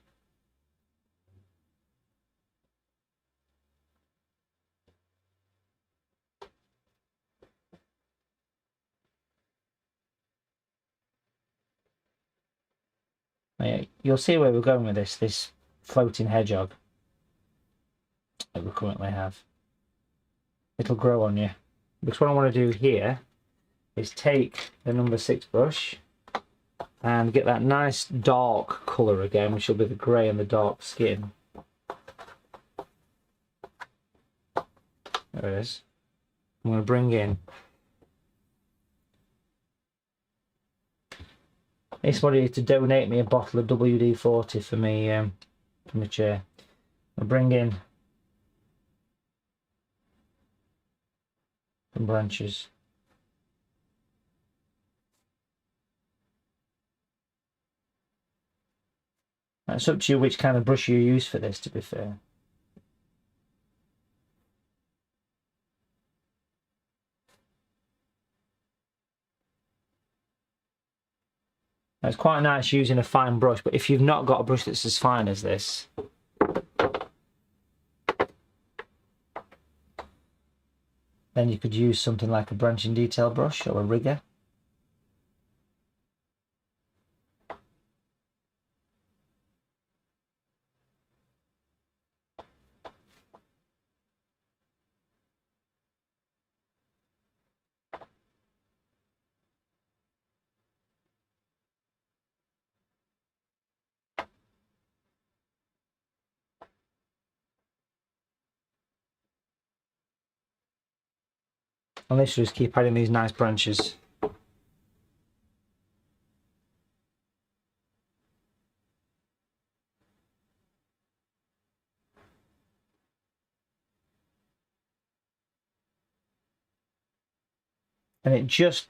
You'll see where we're going with this floating hedgehog that we currently have. It'll grow on you. Because what I want to do here is take the number 6 brush and get that nice dark colour again, which will be the grey and the dark skin. There it is. I'm going to bring in somebody to donate me a bottle of WD-40 for me from the chair. I'll bring in some branches. It's up to you which kind of brush you use for this, to be fair. It's quite nice using a fine brush, but if you've not got a brush that's as fine as this, then you could use something like a branching detail brush or a rigger. And literally just keep adding these nice branches. And it just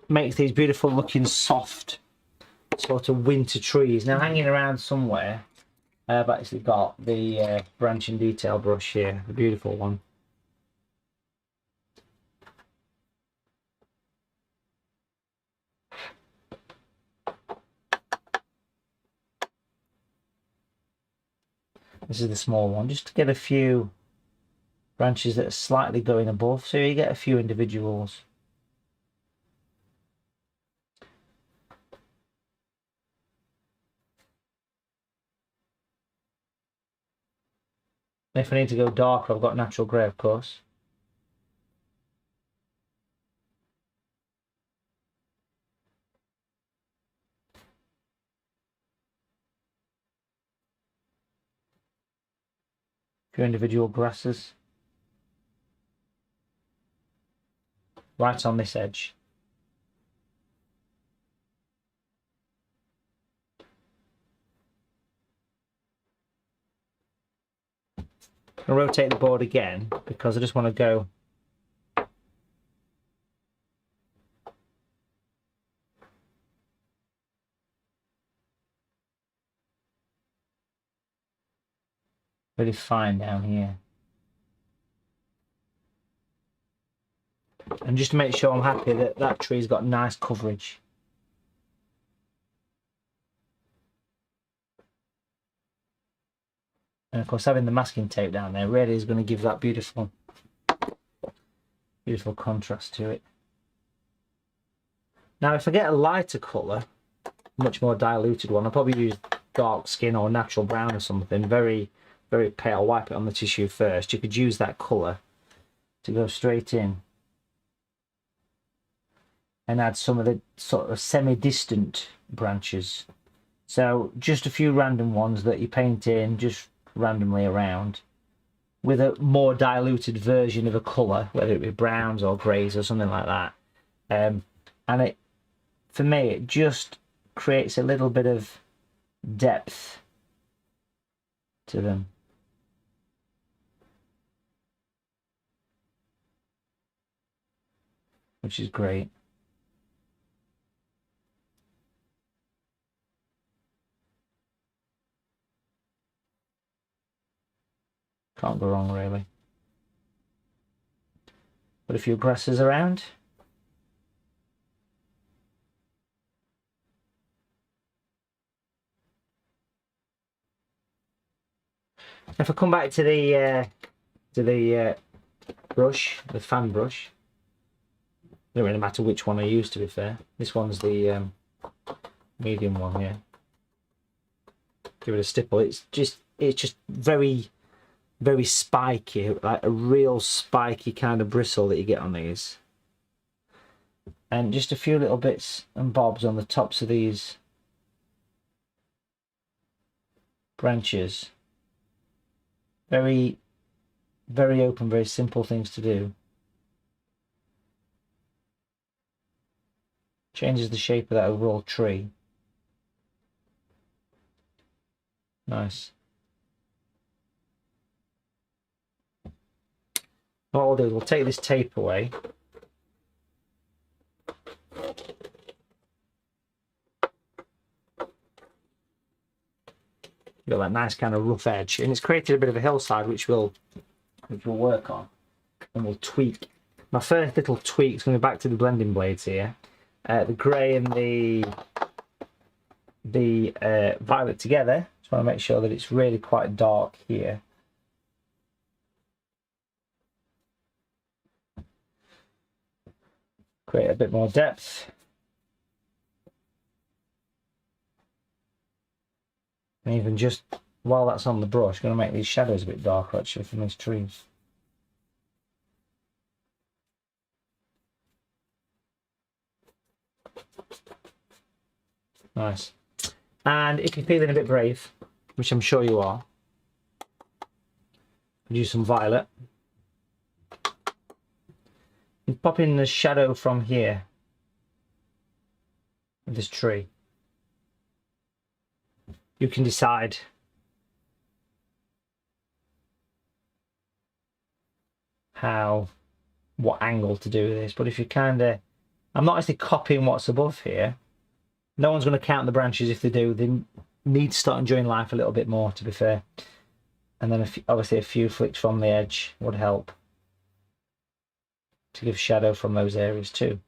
makes these beautiful looking soft sort of winter trees. Now hanging around somewhere, I've actually got the branching detail brush here, the beautiful one. This is the small one, just to get a few branches that are slightly going above, so you get a few individuals. If I need to go darker, I've got natural grey, of course. A few individual grasses. Right on this edge. I'll rotate the board again because I just want to go really fine down here. And just to make sure I'm happy that that tree's got nice coverage. And of course having the masking tape down there really is going to give that beautiful Beautiful contrast to it. Now if I get a lighter colour, much more diluted one, I'll probably use dark skin or natural brown or something, very, very pale. Wipe it on the tissue first. You could use that colour to go straight in and add some of the sort of semi-distant branches. So just a few random ones that you paint in just randomly around with a more diluted version of a colour, whether it be browns or greys or something like that. And it, for me, it just creates a little bit of depth to them. Which is great. Can't go wrong, really. Put a few grasses around. If I come back to the brush, the fan brush, it doesn't really matter which one I use, to be fair. This one's the medium one, yeah. Give it a stipple. It's just very, very spiky, like a real spiky kind of bristle that you get on these. And just a few little bits and bobs on the tops of these branches. Very, very open, very simple things to do. Changes the shape of that overall tree. Nice. What we'll do is we'll take this tape away. Got that nice kind of rough edge, and it's created a bit of a hillside which we'll work on, and we'll tweak. My first little tweak is going back to the blending blades here. The grey and the violet together. Just want to make sure that it's really quite dark here. Create a bit more depth. And even just while that's on the brush, I'm going to make these shadows a bit darker actually from these trees. Nice. And if you're feeling a bit brave, which I'm sure you are, use some violet. You pop in the shadow from here of this tree. You can decide what angle to do this, but if you I'm not actually copying what's above here. No one's going to count the branches. If they do, they need to start enjoying life a little bit more, to be fair. And then obviously a few flicks from the edge would help to give shadow from those areas too.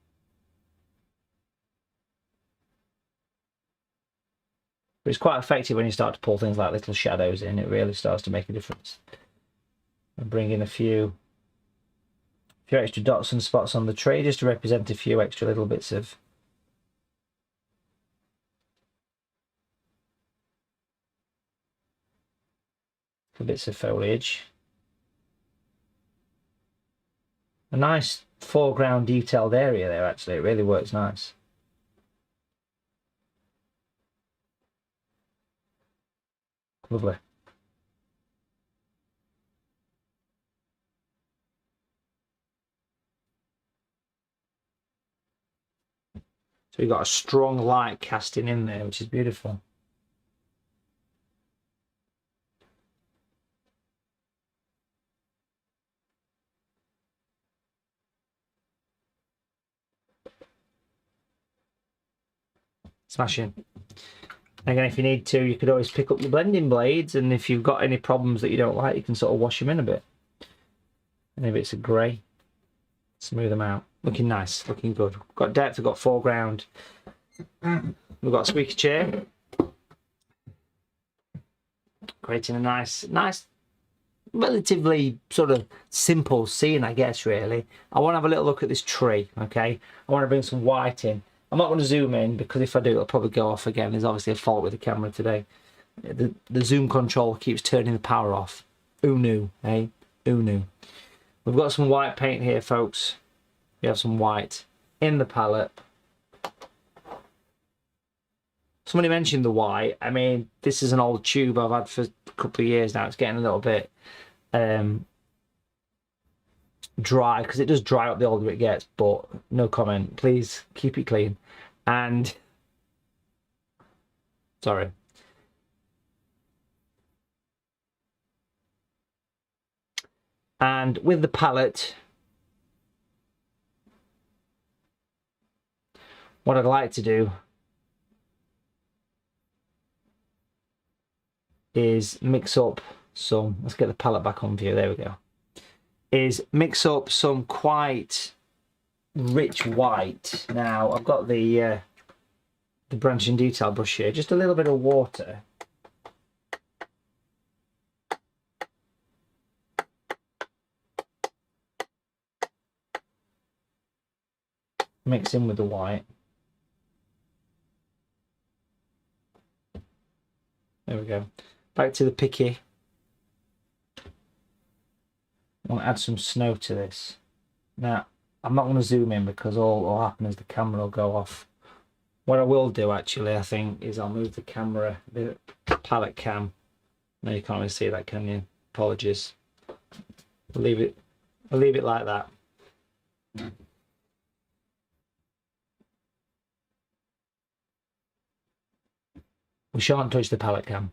But it's quite effective when you start to pull things like little shadows in. It really starts to make a difference. And bring in a few extra dots and spots on the tree just to represent a few extra little bits of foliage. A nice foreground detailed area there actually. It really works nice. Lovely. So you've got a strong light casting in there, which is beautiful. Smashing. Again, if you need to, you could always pick up your blending blades, and if you've got any problems that you don't like, you can sort of wash them in a bit. And if it's a grey, smooth them out. Looking nice, looking good. Got depth, we've got foreground. We've got a squeaky chair. Creating a nice relatively sort of simple scene, I guess, really. I want to have a little look at this tree, okay? I want to bring some white in. I'm not going to zoom in because if I do, it'll probably go off again. There's obviously a fault with the camera today. The zoom control keeps turning the power off. Who knew, eh? Who knew? We've got some white paint here, folks. We have some white in the palette. Somebody mentioned the white. I mean, this is an old tube I've had for a couple of years now. It's getting a little bit dry, because it does dry up the older it gets, but no comment. Please keep it clean. And sorry. And with the palette, what I'd like to do is mix up some, let's get the palette back on view, there we go, is mix up some quite rich white. Now I've got the branching detail brush here, just a little bit of water. Mix in with the white. There we go. Back to the picky. I want to add some snow to this. Now, I'm not going to zoom in because all will happen is the camera will go off. What I will do actually, I think, is I'll move the camera, the palette cam. No, you can't really see that, can you? Apologies. I'll leave it like that. We shan't touch the palette cam.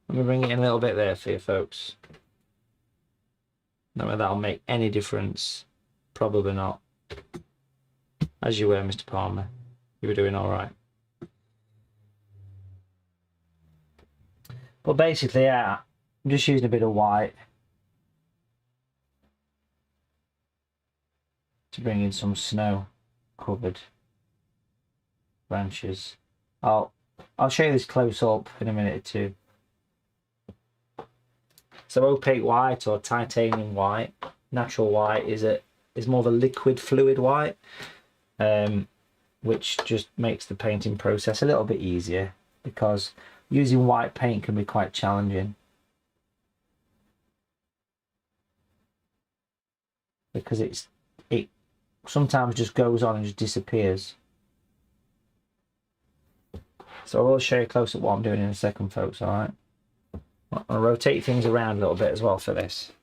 Let me bring it in a little bit there for you folks. Not whether that'll make any difference. Probably not. As you were, Mr. Palmer. You were doing all right. But basically, yeah, I'm just using a bit of white to bring in some snow covered branches. I'll show you this close up in a minute or two. So opaque white or titanium white, natural white, is more of a liquid fluid white, which just makes the painting process a little bit easier, because using white paint can be quite challenging, because it sometimes just goes on and just disappears. So I will show you close up what I'm doing in a second, folks. All right, I'll rotate things around a little bit as well for this.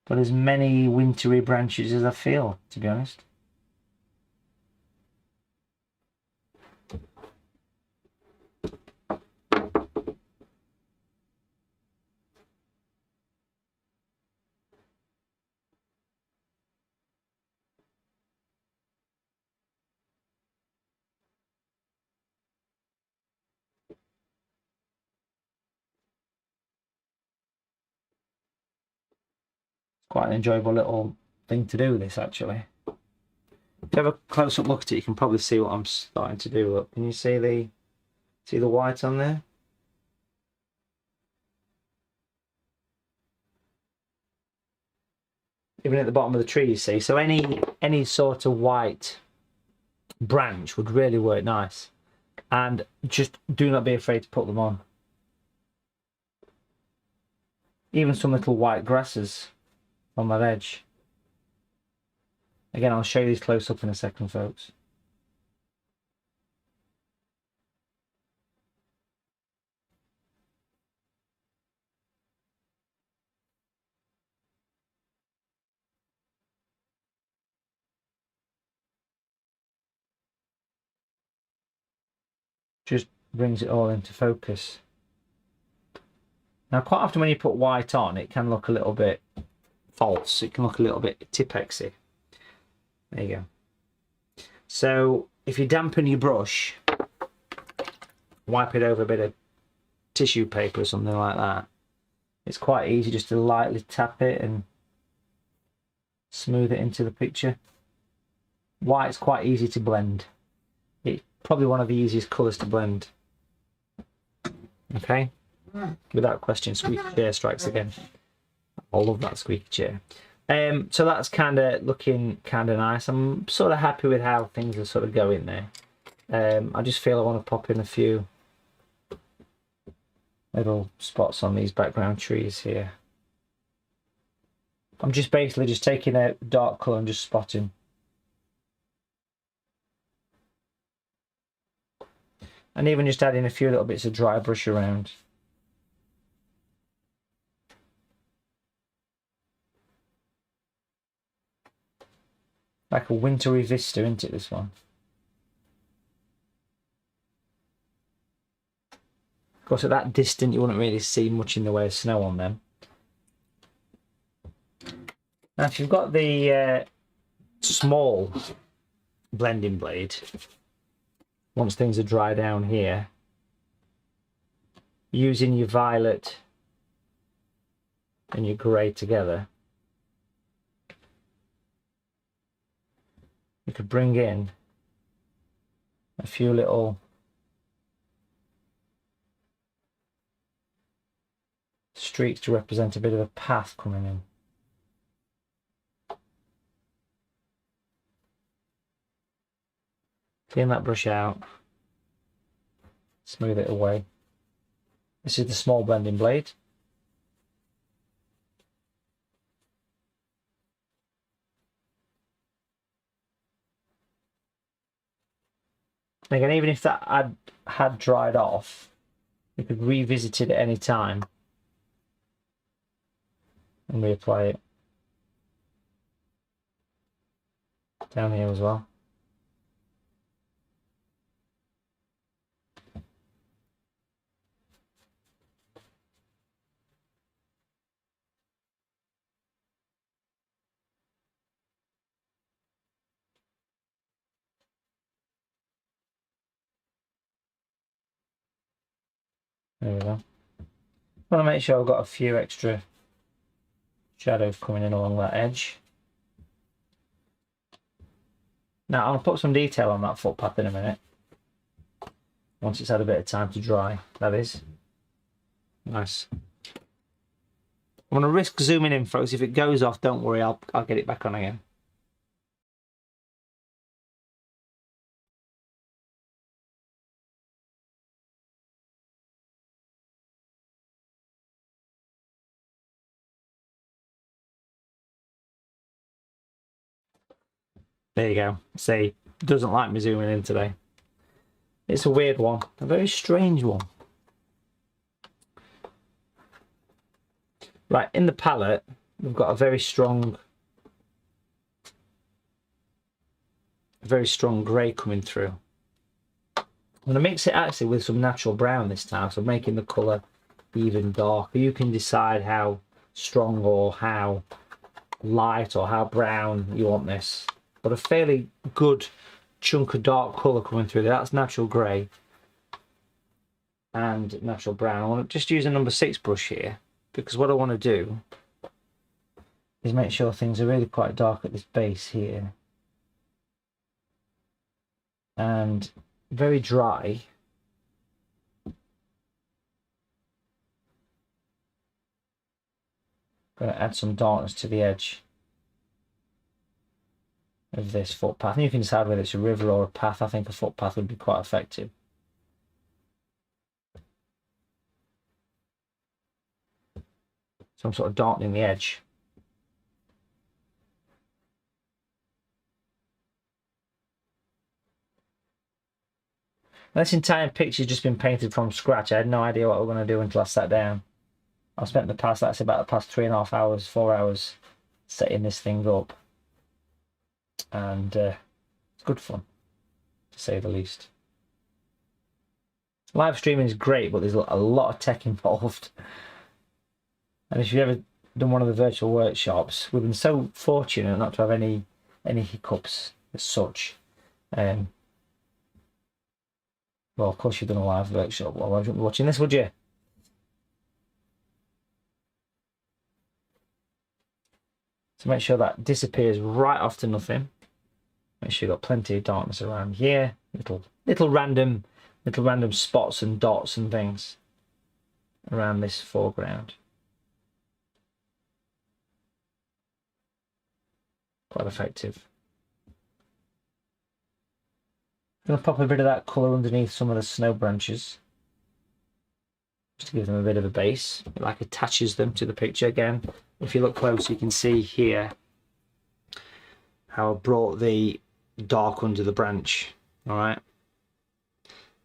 But as many wintry branches as I feel, to be honest. Quite an enjoyable little thing to do, this, actually. If you have a close-up look at it, you can probably see what I'm starting to do. Look, can you see the white on there? Even at the bottom of the tree, you see. So any sort of white branch would really work nice. And just do not be afraid to put them on. Even some little white grasses on that edge. Again, I'll show you these close up in a second, folks. Just brings it all into focus. Now, quite often when you put white on, it can look a little bit false. It can look a little bit Tipexy. There you go. So if you dampen your brush, wipe it over a bit of tissue paper or something like that, It's quite easy just to lightly tap it and smooth it into the picture. White's quite easy to blend. It's probably one of the easiest colours to blend. Okay, without question, squeaky chair strikes again. I love that squeaky chair. So that's kind of looking kind of nice. I'm sort of happy with how things are sort of going there. I just feel I want to pop in a few little spots on these background trees here. I'm just basically just taking a dark colour and just spotting. And even just adding a few little bits of dry brush around. Like a wintry vista, isn't it, this one? Of course, at that distance, you wouldn't really see much in the way of snow on them. Now, if you've got the small blending blade, once things are dry down here, using your violet and your grey together, you could bring in a few little streaks to represent a bit of a path coming in. Clean that brush out, smooth it away. This is the small blending blade. Again, even if that had dried off, you could revisit it at any time and reapply it down here as well. There we go. I want to make sure I've got a few extra shadows coming in along that edge. Now I'll put some detail on that footpath in a minute. Once it's had a bit of time to dry, that is. Nice. I'm going to risk zooming in, folks. If it goes off, don't worry, I'll get it back on again. There you go. See, doesn't like me zooming in today. It's a weird one, a very strange one. Right, in the palette, we've got a very strong grey coming through. I'm going to mix it actually with some natural brown this time, so making the colour even darker. You can decide how strong or how light or how brown you want this. But a fairly good chunk of dark colour coming through there. That's natural grey and natural brown. I want to just use a number 6 brush here, because what I want to do is make sure things are really quite dark at this base here. And very dry. Going to add some darkness to the edge of this footpath. And you can decide whether it's a river or a path. I think a footpath would be quite effective. So I'm sort of darkening the edge. Now, this entire picture's just been painted from scratch. I had no idea what we were going to do until I sat down. I've spent the past, that's about the past 3.5 hours, 4 hours setting this thing up. And it's good fun, to say the least. Live streaming is great, but there's a lot of tech involved. And if you've ever done one of the virtual workshops, we've been so fortunate not to have any hiccups as such. Well, of course you've done a live workshop. Well, why wouldn't you be watching this, would you? So make sure that disappears right off to nothing. Make sure you've got plenty of darkness around here. Little random spots and dots and things around this foreground. Quite effective. I'm going to pop a bit of that colour underneath some of the snow branches, just to give them a bit of a base. It like attaches them to the picture again. If you look close, you can see here how I brought the dark under the branch. All right,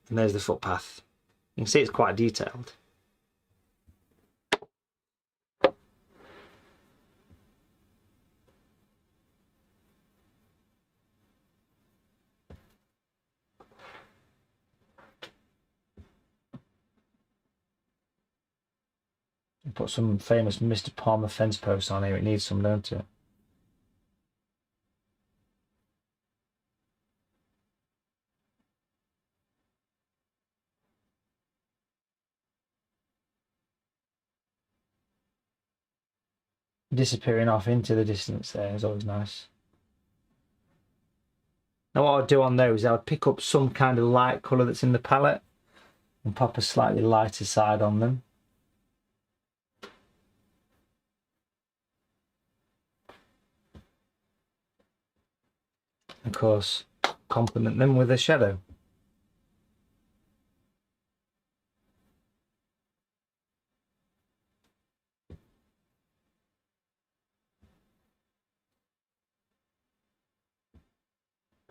and there's the footpath. You can see it's quite detailed. Put some famous Mr. Palmer fence posts on here. It needs some, don't it? Disappearing off into the distance there is always nice. Now what I'd do on those, I would pick up some kind of light colour that's in the palette and pop a slightly lighter side on them. Of course, complement them with a shadow.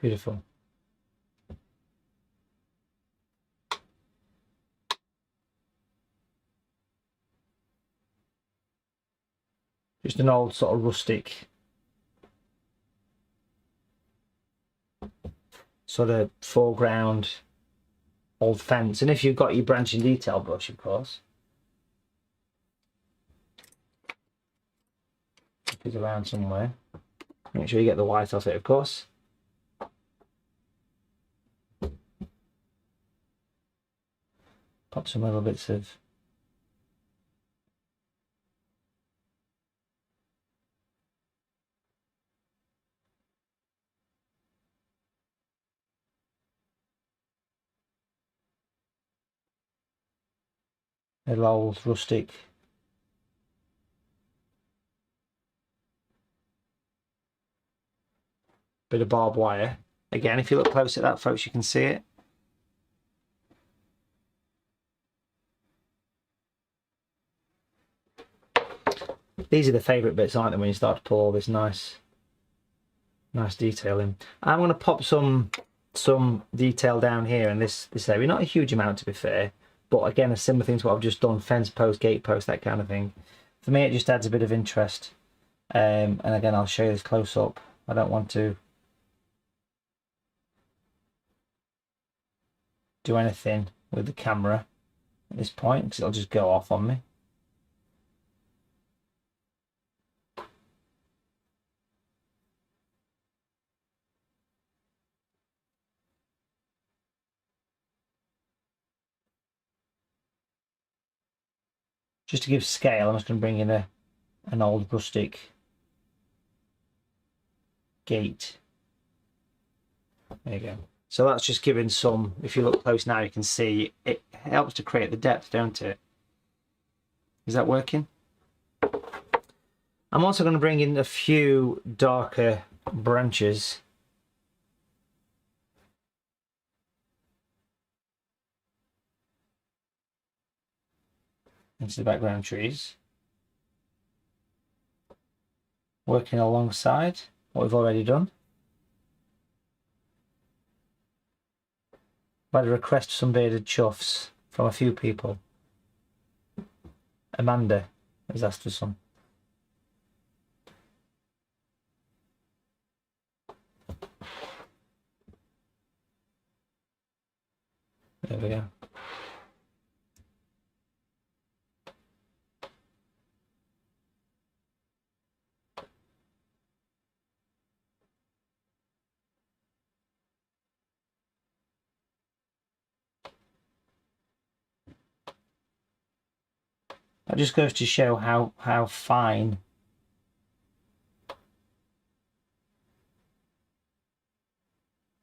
Beautiful. Just an old sort of rustic sort of foreground, old fence. And if you've got your branching detail brush, of course, if it's around somewhere, make sure you get the white off it, of course. Pop some little bits of little old rustic bit of barbed wire. Again, if you look close at that, folks, you can see it. These are the favourite bits, aren't they, when you start to pull all this nice detail in. I'm going to pop some detail down here in this area. Not a huge amount, to be fair, but again, a similar thing to what I've just done: fence post, gate post, that kind of thing. For me, it just adds a bit of interest. And again, I'll show you this close up. I don't want to do anything with the camera at this point because it'll just go off on me. Just to give scale, I'm just going to bring in an old rustic gate. There you go. So that's just giving some, if you look close now, you can see it helps to create the depth, don't it? Is that working? I'm also going to bring in a few darker branches into the background trees, working alongside what we've already done. I've had a request for some bearded chuffs from a few people. Amanda has asked for some. There we go. That just goes to show how fine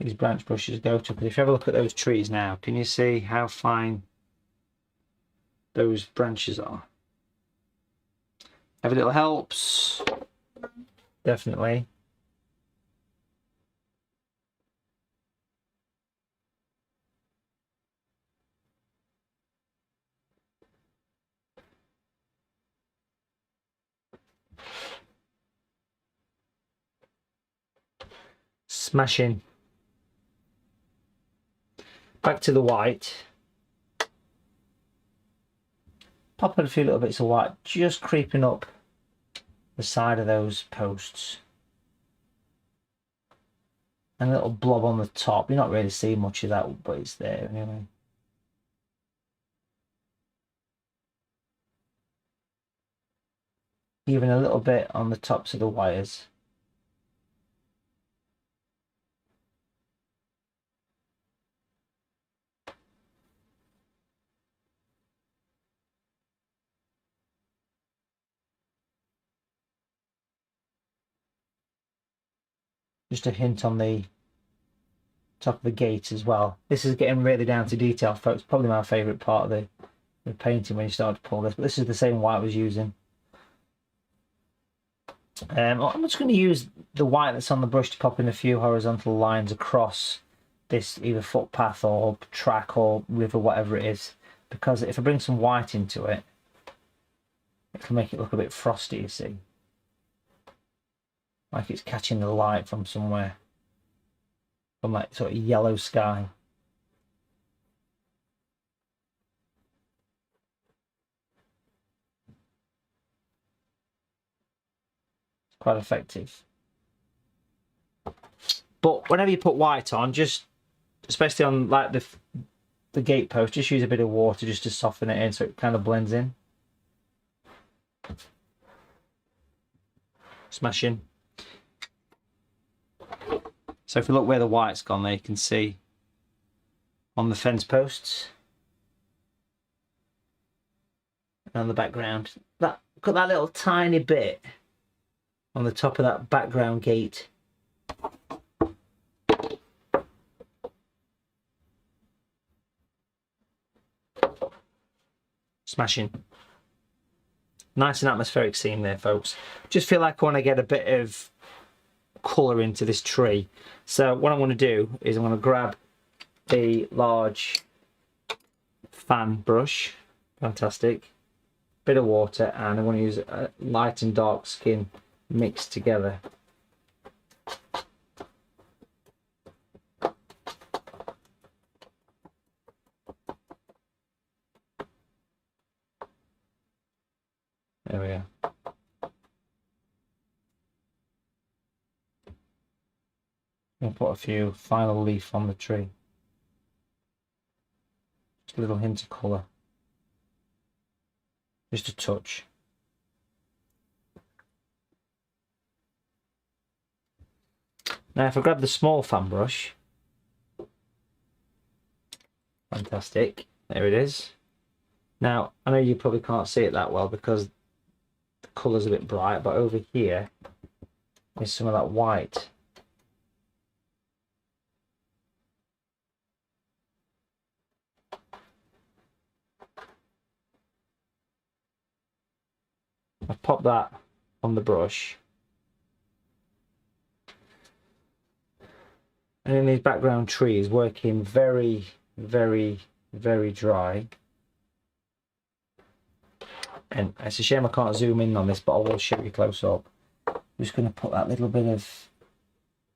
these branch brushes go to. But if you have a look at those trees now, can you see how fine those branches are? Every little helps, definitely. Smashing. Back to the white. Popping a few little bits of white, just creeping up the side of those posts. And a little blob on the top. You're not really seeing much of that, but it's there anyway. Even a little bit on the tops of the wires. Just a hint on the top of the gate as well. This is getting really down to detail, folks. Probably my favourite part of the painting when you start to pull this. But this is the same white I was using. I'm just going to use the white that's on the brush to pop in a few horizontal lines across this either footpath or track or river, whatever it is. Because if I bring some white into it, it'll make it look a bit frosty, you see. Like it's catching the light from somewhere. From that sort of yellow sky. It's quite effective. But whenever you put white on, just especially on like the gate post, just use a bit of water just to soften it in so it kind of blends in. Smashing. So if you look where the white's gone there, you can see on the fence posts and on the background, got that little tiny bit on the top of that background gate. Smashing. Nice and atmospheric scene there, folks. Just feel like I want to get a bit of colour into this tree. So what I'm going to do is I'm going to grab a large fan brush, fantastic, bit of water, and I'm going to use a light and dark skin mixed together. There we go. I'll put a few final leaf on the tree. Just a little hint of colour. Just a touch. Now if I grab the small fan brush, fantastic, there it is. Now I know you probably can't see it that well because the colour's a bit bright, but over here is some of that white. I've popped that on the brush. And in these background trees, working very, very, very dry. And it's a shame I can't zoom in on this, but I will show you close up. I'm just going to put that little bit of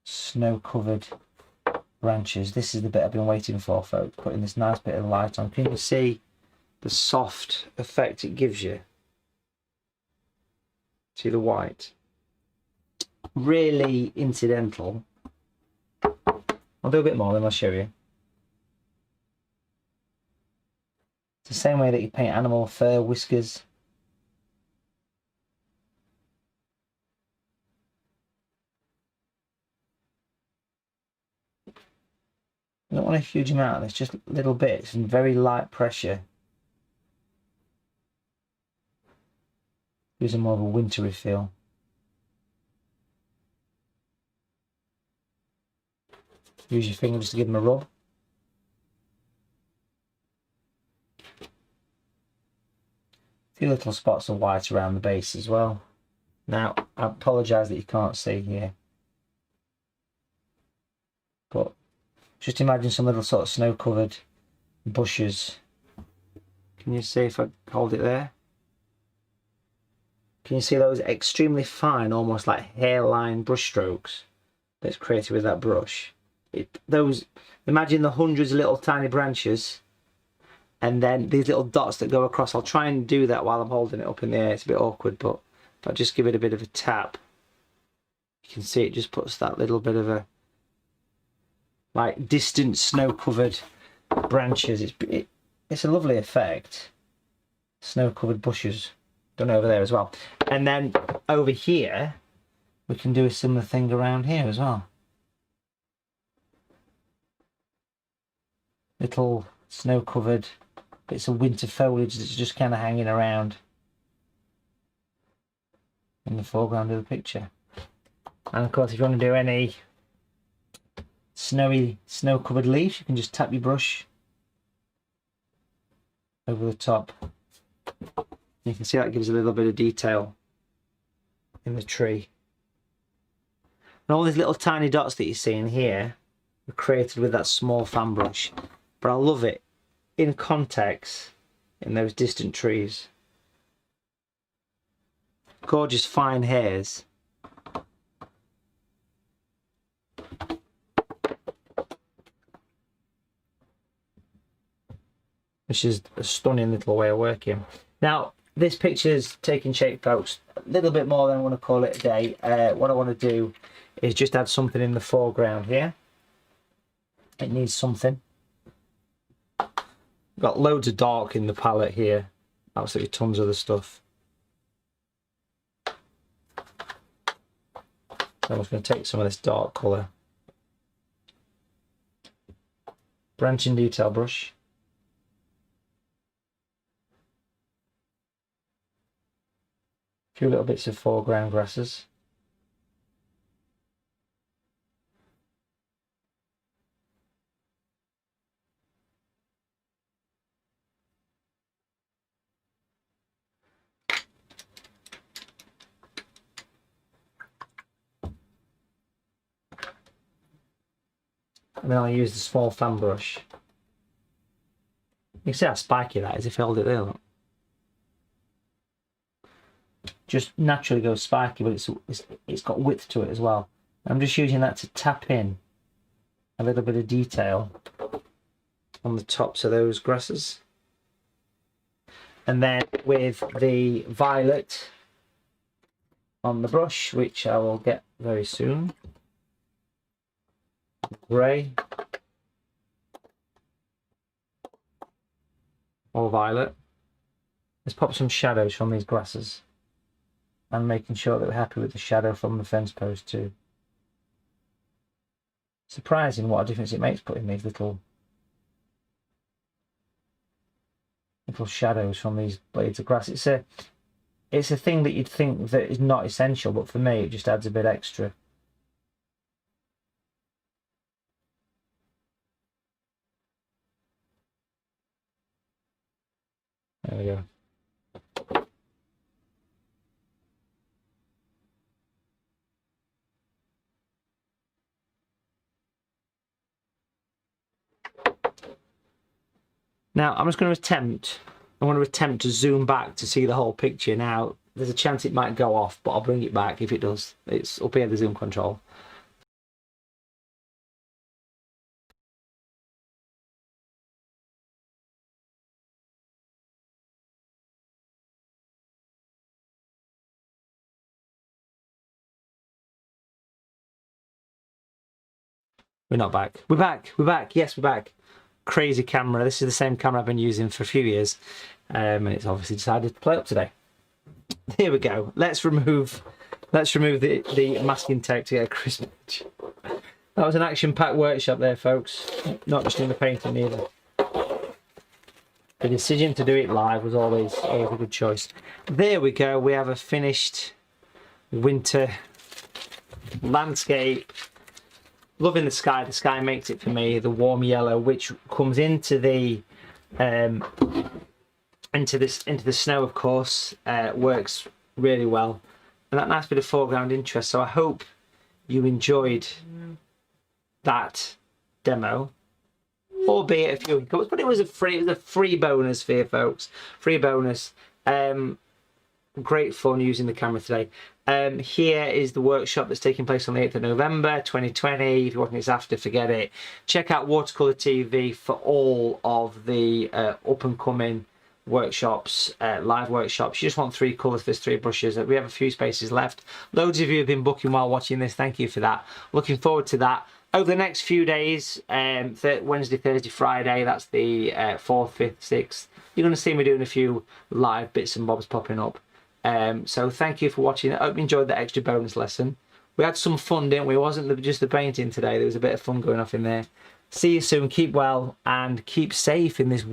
snow-covered branches. This is the bit I've been waiting for, folks. Putting this nice bit of light on. Can you see the soft effect it gives you? See the white? Really incidental. I'll do a bit more, then I'll show you. It's the same way that you paint animal fur, whiskers. I don't want a huge amount of this, just little bits and very light pressure. Gives a more of a wintry feel. Use your finger just to give them a rub. A few little spots of white around the base as well. Now, I apologise that you can't see here, but just imagine some little sort of snow-covered bushes. Can you see if I hold it there? Can you see those extremely fine, almost like hairline brush strokes that's created with that brush? Imagine the hundreds of little tiny branches, and then these little dots that go across. I'll try and do that while I'm holding it up in the air. It's a bit awkward, but if I just give it a bit of a tap, you can see it just puts that little bit of a, like, distant snow-covered branches. It's a lovely effect. Snow-covered bushes done over there as well. And then over here, we can do a similar thing around here as well. Little snow-covered bits of winter foliage that's just kind of hanging around in the foreground of the picture. And of course, if you want to do any snow-covered leaves, you can just tap your brush over the top. You can see that gives a little bit of detail in the tree. And all these little tiny dots that you see in here were created with that small fan brush. But I love it in context in those distant trees. Gorgeous fine hairs. Which is a stunning little way of working. Now, this picture's taking shape, folks, a little bit more than I want to call it a day. What I want to do is just add something in the foreground here. It needs something. Got loads of dark in the palette here. Absolutely tons of the stuff. So I'm just going to take some of this dark colour. Branching detail brush. A few little bits of foreground grasses. And then I'll use the small fan brush. You can see how spiky that is if I hold it there, look. Just naturally goes spiky, but it's got width to it as well. I'm just using that to tap in a little bit of detail on the tops of those grasses. And then with the violet on the brush, which I will get very soon, grey or violet, let's pop some shadows from these grasses. And making sure that we're happy with the shadow from the fence post too. Surprising what a difference it makes putting these little shadows from these blades of grass. It's a thing that you'd think that is not essential, but for me it just adds a bit extra. There we go. Now I'm just going to attempt to zoom back to see the whole picture. Now there's a chance it might go off, but I'll bring it back if it does. It's up here, the zoom control. We're not back. We're back. We're back. Yes, we're back. Crazy camera. This is the same camera I've been using for a few years, and it's obviously decided to play up today. Here we go. Let's remove the masking tape to get a crisp image. That was an action-packed workshop there, folks. Not just in the painting either. The decision to do it live was always a good choice. There we go. We have a finished winter landscape loving the sky. The sky makes it for me. The warm yellow, which comes into the into the snow, of course, works really well. And that nice bit of foreground interest. So I hope you enjoyed that demo, albeit a few hiccups, but it was a free bonus for you folks. Free bonus. Great fun using the camera today. Here is the workshop that's taking place on the 8th of November 2020. If you're watching this after, forget it. Check out Watercolour TV for all of the up and coming workshops, live workshops. You just want 3 colours, there's 3 brushes. We have a few spaces left. Loads of you have been booking while watching this. Thank you for that. Looking forward to that. Over the next few days, Wednesday, Thursday, Friday, that's the 4th, 5th, 6th, you're going to see me doing a few live bits and bobs popping up. So thank you for watching. I hope you enjoyed that extra bonus lesson. We had some fun, didn't we? It wasn't just the painting today. There was a bit of fun going off in there. See you soon. Keep well and keep safe in this